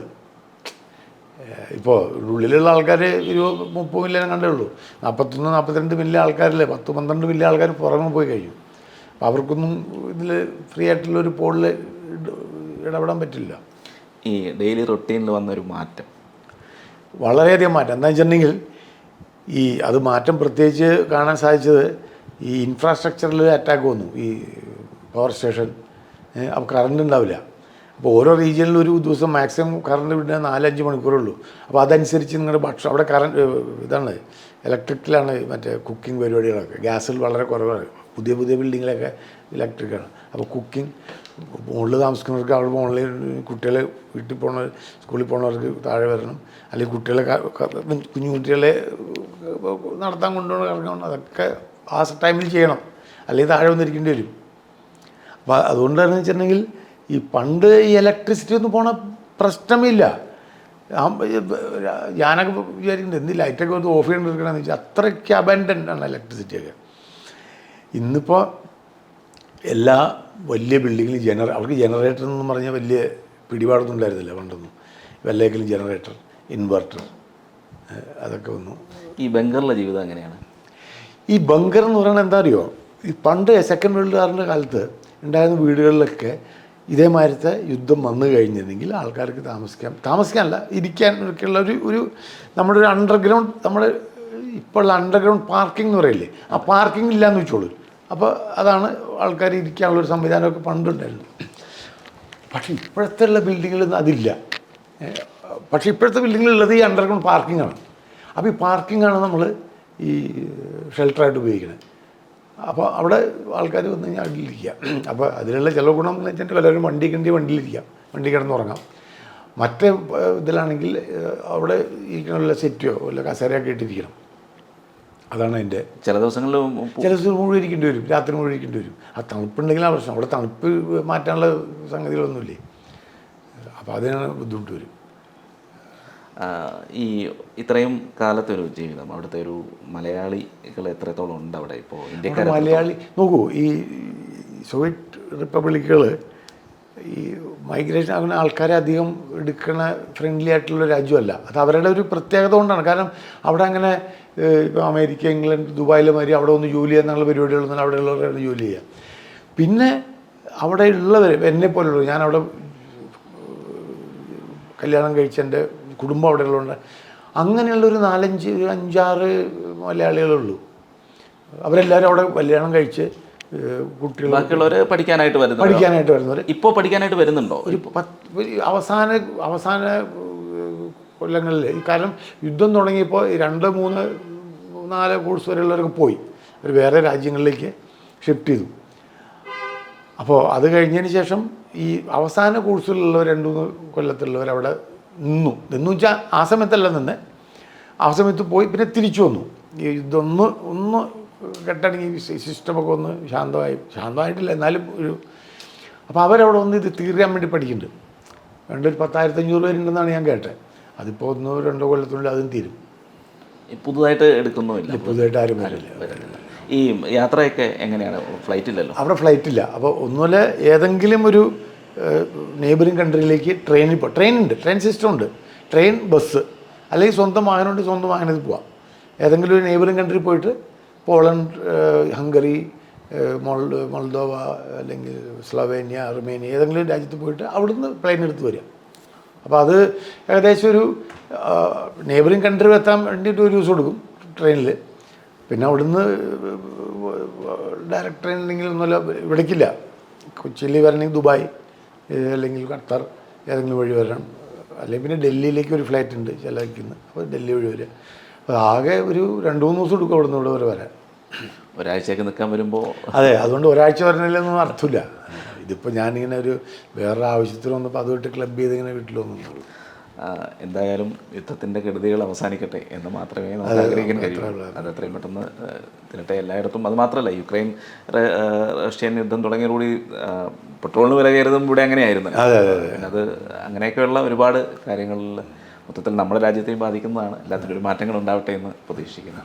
ഇപ്പോൾ ഉള്ളിലുള്ള ആൾക്കാർ 30 മില്യൺ കണ്ടേ ഉള്ളൂ. 41-42 മില്യൺ ആൾക്കാരില്ലേ, 10-12 മില്യൺ ആൾക്കാർ പുറമെ പോയി കഴിഞ്ഞു. അപ്പോൾ അവർക്കൊന്നും ഇതിൽ ഫ്രീ ആയിട്ടുള്ളൊരു പോളിൽ ഇടപെടാൻ പറ്റില്ല. ഈ ഡെയിലി റൊട്ടീനിൽ വന്നൊരു മാറ്റം, വളരെയധികം മാറ്റം. എന്താ വെച്ചിട്ടുണ്ടെങ്കിൽ അത് മാറ്റം പ്രത്യേകിച്ച് കാണാൻ സാധിച്ചത് ഈ ഇൻഫ്രാസ്ട്രക്ചറിൽ അറ്റാക്ക് വന്നു. ഈ പവർ സ്റ്റേഷൻ, അപ്പോൾ കറണ്ട് ഉണ്ടാവില്ല. അപ്പോൾ ഓരോ റീജിയനിലും ഒരു ദിവസം മാക്സിമം കറണ്ട് വിടുന്ന 4-5 മണിക്കൂറേ ഉള്ളൂ. അപ്പോൾ അതനുസരിച്ച് നിങ്ങളുടെ ഭക്ഷണം അവിടെ ഇതാണ് ഇലക്ട്രിക്കിലാണ് മറ്റേ കുക്കിംഗ് പരിപാടികളൊക്കെ. ഗ്യാസിൽ വളരെ കുറവാണ്. പുതിയ ബിൽഡിങ്ങിലൊക്കെ ഇലക്ട്രിക്കാണ്. അപ്പോൾ കുക്കിംഗ് മുകളിൽ താമസിക്കുന്നവർക്ക് അവിടെ ഓൺലൈൻ, കുട്ടികളെ വീട്ടിൽ സ്കൂളിൽ പോകുന്നവർക്ക് താഴെ വരണം. അല്ലെങ്കിൽ കുട്ടികളെ കുഞ്ഞു കുട്ടികളെ നടത്താൻ കൊണ്ടുപോകണം, ഇറങ്ങണം. അതൊക്കെ ആ ടൈമിൽ ചെയ്യണം, അല്ലെങ്കിൽ താഴെ വന്നിരിക്കേണ്ടി വരും. അപ്പോൾ അതുകൊണ്ടാണെന്ന് വെച്ചിട്ടുണ്ടെങ്കിൽ ഈ പണ്ട് ഈ ഇലക്ട്രിസിറ്റി ഒന്നും പോണ പ്രശ്നമില്ല. ഞാനൊക്കെ വിചാരിക്കുന്നുണ്ട് എന്ത് ലൈറ്റൊക്കെ ഒന്ന് ഓഫ് ചെയ്തുകൊണ്ടിരിക്കണമെന്ന് വെച്ചാൽ അത്രയ്ക്ക് അബൻഡൻ്റ് ആണ് ഇലക്ട്രിസിറ്റിയൊക്കെ. ഇന്നിപ്പോൾ എല്ലാ വലിയ ബിൽഡിങ്ങിലും അവർക്ക് ജനറേറ്റർ എന്ന് പറഞ്ഞാൽ വലിയ പിടിപാടൊന്നും ഉണ്ടായിരുന്നില്ല പണ്ടൊന്നും. വല്ലേക്കലും ജനറേറ്റർ, ഇൻവെർട്ടർ അതൊക്കെ വന്നു. ഈ ബങ്കറിലെ ജീവിതം എങ്ങനെയാണ്? ഈ ബങ്കർ എന്ന് പറയുന്നത് എന്താ അറിയോ, ഈ പണ്ട് സെക്കൻഡ് വേൾഡ് വാറിൻ്റെ കാലത്ത് ഉണ്ടായിരുന്ന വീടുകളിലൊക്കെ ഇതേമാതിരത്തെ യുദ്ധം വന്നു കഴിഞ്ഞിരുന്നെങ്കിൽ ആൾക്കാർക്ക് താമസിക്കാനല്ല ഇരിക്കാനൊക്കെയുള്ള ഒരു നമ്മുടെ ഒരു അണ്ടർഗ്രൗണ്ട്, നമ്മുടെ ഇപ്പോൾ അണ്ടർഗ്രൗണ്ട് പാർക്കിംഗ് എന്ന് പറയില്ലേ, ആ പാർക്കിംഗ് ഇല്ലയെന്ന് വെച്ചോളൂ. അപ്പോൾ അതാണ് ആൾക്കാർ ഇരിക്കാനുള്ളൊരു സംവിധാനമൊക്കെ പണ്ടുണ്ടായിരുന്നു. പക്ഷേ ഇപ്പോഴത്തെ ഉള്ള ബിൽഡിങ്ങിലൊന്നും അതില്ല. പക്ഷേ ഇപ്പോഴത്തെ ബിൽഡിങ്ങിലുള്ളത് ഈ അണ്ടർഗ്രൗണ്ട് പാർക്കിങ്ങാണ്. അപ്പോൾ ഈ പാർക്കിങ്ങാണ് നമ്മൾ ഈ ഷെൽട്ടറായിട്ട് ഉപയോഗിക്കുന്നത്. അപ്പോൾ അവിടെ ആൾക്കാർ വന്നു കഴിഞ്ഞാൽ അടിയിലിരിക്കുക. അപ്പോൾ അതിലുള്ള ചില ഗുണം എന്ന് വെച്ചിട്ട് പലരും വണ്ടിയിലിരിക്കാം, വണ്ടി കിടന്നുറങ്ങാം. മറ്റേ ഇതിലാണെങ്കിൽ അവിടെ ഇരിക്കണമല്ല സെറ്റോ അല്ല കസേരയൊക്കെ ഇട്ടിരിക്കണം. അതാണ് അതിൻ്റെ. ചില ദിവസം മുഴുവൻ ഇരിക്കേണ്ടി വരും, രാത്രി മുഴുവൻ ഇരിക്കേണ്ടി വരും. ആ തണുപ്പുണ്ടെങ്കിലാണ് പ്രശ്നം. അവിടെ തണുപ്പ് മാറ്റാനുള്ള സംഗതികളൊന്നുമില്ലേ. അപ്പോൾ അതിനാണ് ബുദ്ധിമുട്ട് വരും. ഈ ഇത്രയും കാലത്തൊരു ജീവിതം അവിടുത്തെ ഒരു മലയാളികൾ എത്രത്തോളം ഉണ്ട് അവിടെ ഇപ്പോൾ ഇന്ത്യക്കാർ? മലയാളി നോക്കൂ, ഈ സോവിയറ്റ് റിപ്പബ്ലിക്കുകൾ ഈ മൈഗ്രേഷൻ അങ്ങനെ ആൾക്കാരെ അധികം എടുക്കുന്ന ഫ്രണ്ട്ലി ആയിട്ടുള്ള രാജ്യമല്ല. അത് അവരുടെ ഒരു പ്രത്യേകത കൊണ്ടാണ്. കാരണം അവിടെ അങ്ങനെ ഇപ്പോൾ അമേരിക്ക, ഇംഗ്ലണ്ട്, ദുബായിൽ മാതിരി അവിടെ ഒന്ന് ജോലി ചെയ്യാന്നുള്ള പരിപാടികളൊന്നും അവിടെയുള്ളവരാണ് ജോലി ചെയ്യുക. പിന്നെ അവിടെ ഉള്ളവർ എന്നെ പോലുള്ളവർ, ഞാനവിടെ കല്യാണം കഴിച്ച എൻ്റെ കുടുംബം അവിടെ ഉള്ളതുകൊണ്ട് അങ്ങനെയുള്ളൊരു 5-6 മലയാളികളുള്ളൂ. അവരെല്ലാവരും അവിടെ കല്യാണം കഴിച്ച് കുട്ടികൾ, ബാക്കിയുള്ളവർ പഠിക്കാനായിട്ട് വരുന്നവർ ഇപ്പോൾ പഠിക്കാനായിട്ട് വരുന്നുണ്ടോ? ഒരു അവസാന കൊല്ലങ്ങളിൽ, കാരണം യുദ്ധം തുടങ്ങിയപ്പോൾ 2-3-4 കോഴ്സ് വരെയുള്ളവരൊക്കെ പോയി, അവർ വേറെ രാജ്യങ്ങളിലേക്ക് ഷിഫ്റ്റ് ചെയ്തു. അപ്പോൾ അത് കഴിഞ്ഞതിന് ശേഷം ഈ അവസാന കോഴ്സിലുള്ളവർ 2-3 കൊല്ലത്തുള്ളവർ അവിടെ നിന്നു വെച്ചാൽ ആ സമയത്തല്ല നിന്ന്, ആ സമയത്ത് പോയി പിന്നെ തിരിച്ചു വന്നു. ഈ യുദ്ധം ഒന്ന് കെട്ടടങ്ങി സിസ്റ്റമൊക്കെ ഒന്ന് ശാന്തമായിട്ടില്ല, എന്നാലും അപ്പോൾ അവരവിടെ ഒന്ന് ഇത് തീർക്കാൻ വേണ്ടി പഠിക്കുന്നുണ്ട്. ഒരു 10,500 പേരുണ്ടെന്നാണ് ഞാൻ കേട്ടത്. അതിപ്പോൾ 1-2 കൊല്ലത്തിനുള്ളിൽ അതും തീരും. പുതുതായിട്ട് എടുക്കുന്നുമില്ല, പുതുതായിട്ട് ആരും വരില്ല. ഈ യാത്രയൊക്കെ എങ്ങനെയാണ്? ഫ്ലൈറ്റില്ലല്ലോ അവിടെ, ഫ്ലൈറ്റില്ല. അപ്പോൾ ഒന്നുമില്ല, ഏതെങ്കിലും ഒരു നെയ്ബറിങ് കൺട്രിയിലേക്ക് ട്രെയിനുണ്ട്, ട്രെയിൻ സിസ്റ്റം ഉണ്ട്, ട്രെയിൻ, ബസ്, അല്ലെങ്കിൽ സ്വന്തം വാഹനമുണ്ട്, സ്വന്തം വാഹനത്തിൽ പോവാം. ഏതെങ്കിലും ഒരു നെയ്ബറിങ് കൺട്രി പോയിട്ട് പോളണ്ട്, ഹംഗറി, മോൾഡോവ, അല്ലെങ്കിൽ സ്ലൊവേനിയ, അർമേനിയ, ഏതെങ്കിലും രാജ്യത്ത് പോയിട്ട് അവിടുന്ന് പ്ലെയിൻ എടുത്ത് വരിക. അപ്പോൾ അത് ഏകദേശം ഒരു നെയ്ബറിങ് കൺട്രി എത്താൻ വേണ്ടിയിട്ട് 1 ദിവസം കൊടുക്കും ട്രെയിനിൽ. പിന്നെ അവിടുന്ന് ഡയറക്റ്റ് ട്രെയിൻ ഉണ്ടെങ്കിൽ ഒന്നുമില്ല, ഇവിടേക്കില്ല, കൊച്ചിയിൽ വരണമെങ്കിൽ ദുബായ് അല്ലെങ്കിൽ ഖത്തർ ഏതെങ്കിലും വഴി വരണം. അല്ലെങ്കിൽ പിന്നെ ഡൽഹിയിലേക്ക് ഒരു ഫ്ലൈറ്റ് ഉണ്ട് ചിലവഴിക്കുന്നത്, അപ്പോൾ ഡൽഹി വഴി വരിക. അപ്പോൾ ആകെ ഒരു 2-3 ദിവസം എടുക്കും അവിടുന്ന് ഇവിടെ വരെ വരാൻ. ഒരാഴ്ചയൊക്കെ നിൽക്കാൻ വരുമ്പോൾ, അതെ, അതുകൊണ്ട് ഒരാഴ്ച വരണില്ലെന്നൊന്നും അർത്ഥമില്ല. ഇതിപ്പോൾ ഞാനിങ്ങനെ ഒരു വേറൊരു ആവശ്യത്തിന് വന്നപ്പോൾ അതുമായിട്ട് ക്ലബ് ചെയ്ത് ഇങ്ങനെ വീട്ടിൽ വന്നുള്ളൂ. എന്തായാലും യുദ്ധത്തിൻ്റെ കെടുതികൾ അവസാനിക്കട്ടെ എന്ന് മാത്രമേ നമുക്ക് ആഗ്രഹിക്കാൻ കഴിയൂ. അത് എത്രയും പെട്ടെന്ന് തിരട്ടെ എല്ലായിടത്തും. അത് മാത്രമല്ല, യുക്രൈൻ റഷ്യൻ യുദ്ധം തുടങ്ങിയതോടുകൂടി പെട്രോളിന് വില കയറുന്നതും ഇവിടെ അങ്ങനെയായിരുന്നു. അത് അങ്ങനെയൊക്കെയുള്ള ഒരുപാട് കാര്യങ്ങളിൽ മൊത്തത്തിൽ നമ്മുടെ രാജ്യത്തെയും ബാധിക്കുന്നതാണ്. എല്ലാത്തിനും ഒരു മാറ്റങ്ങൾ ഉണ്ടാവട്ടെ എന്ന് പ്രതീക്ഷിക്കുന്നു.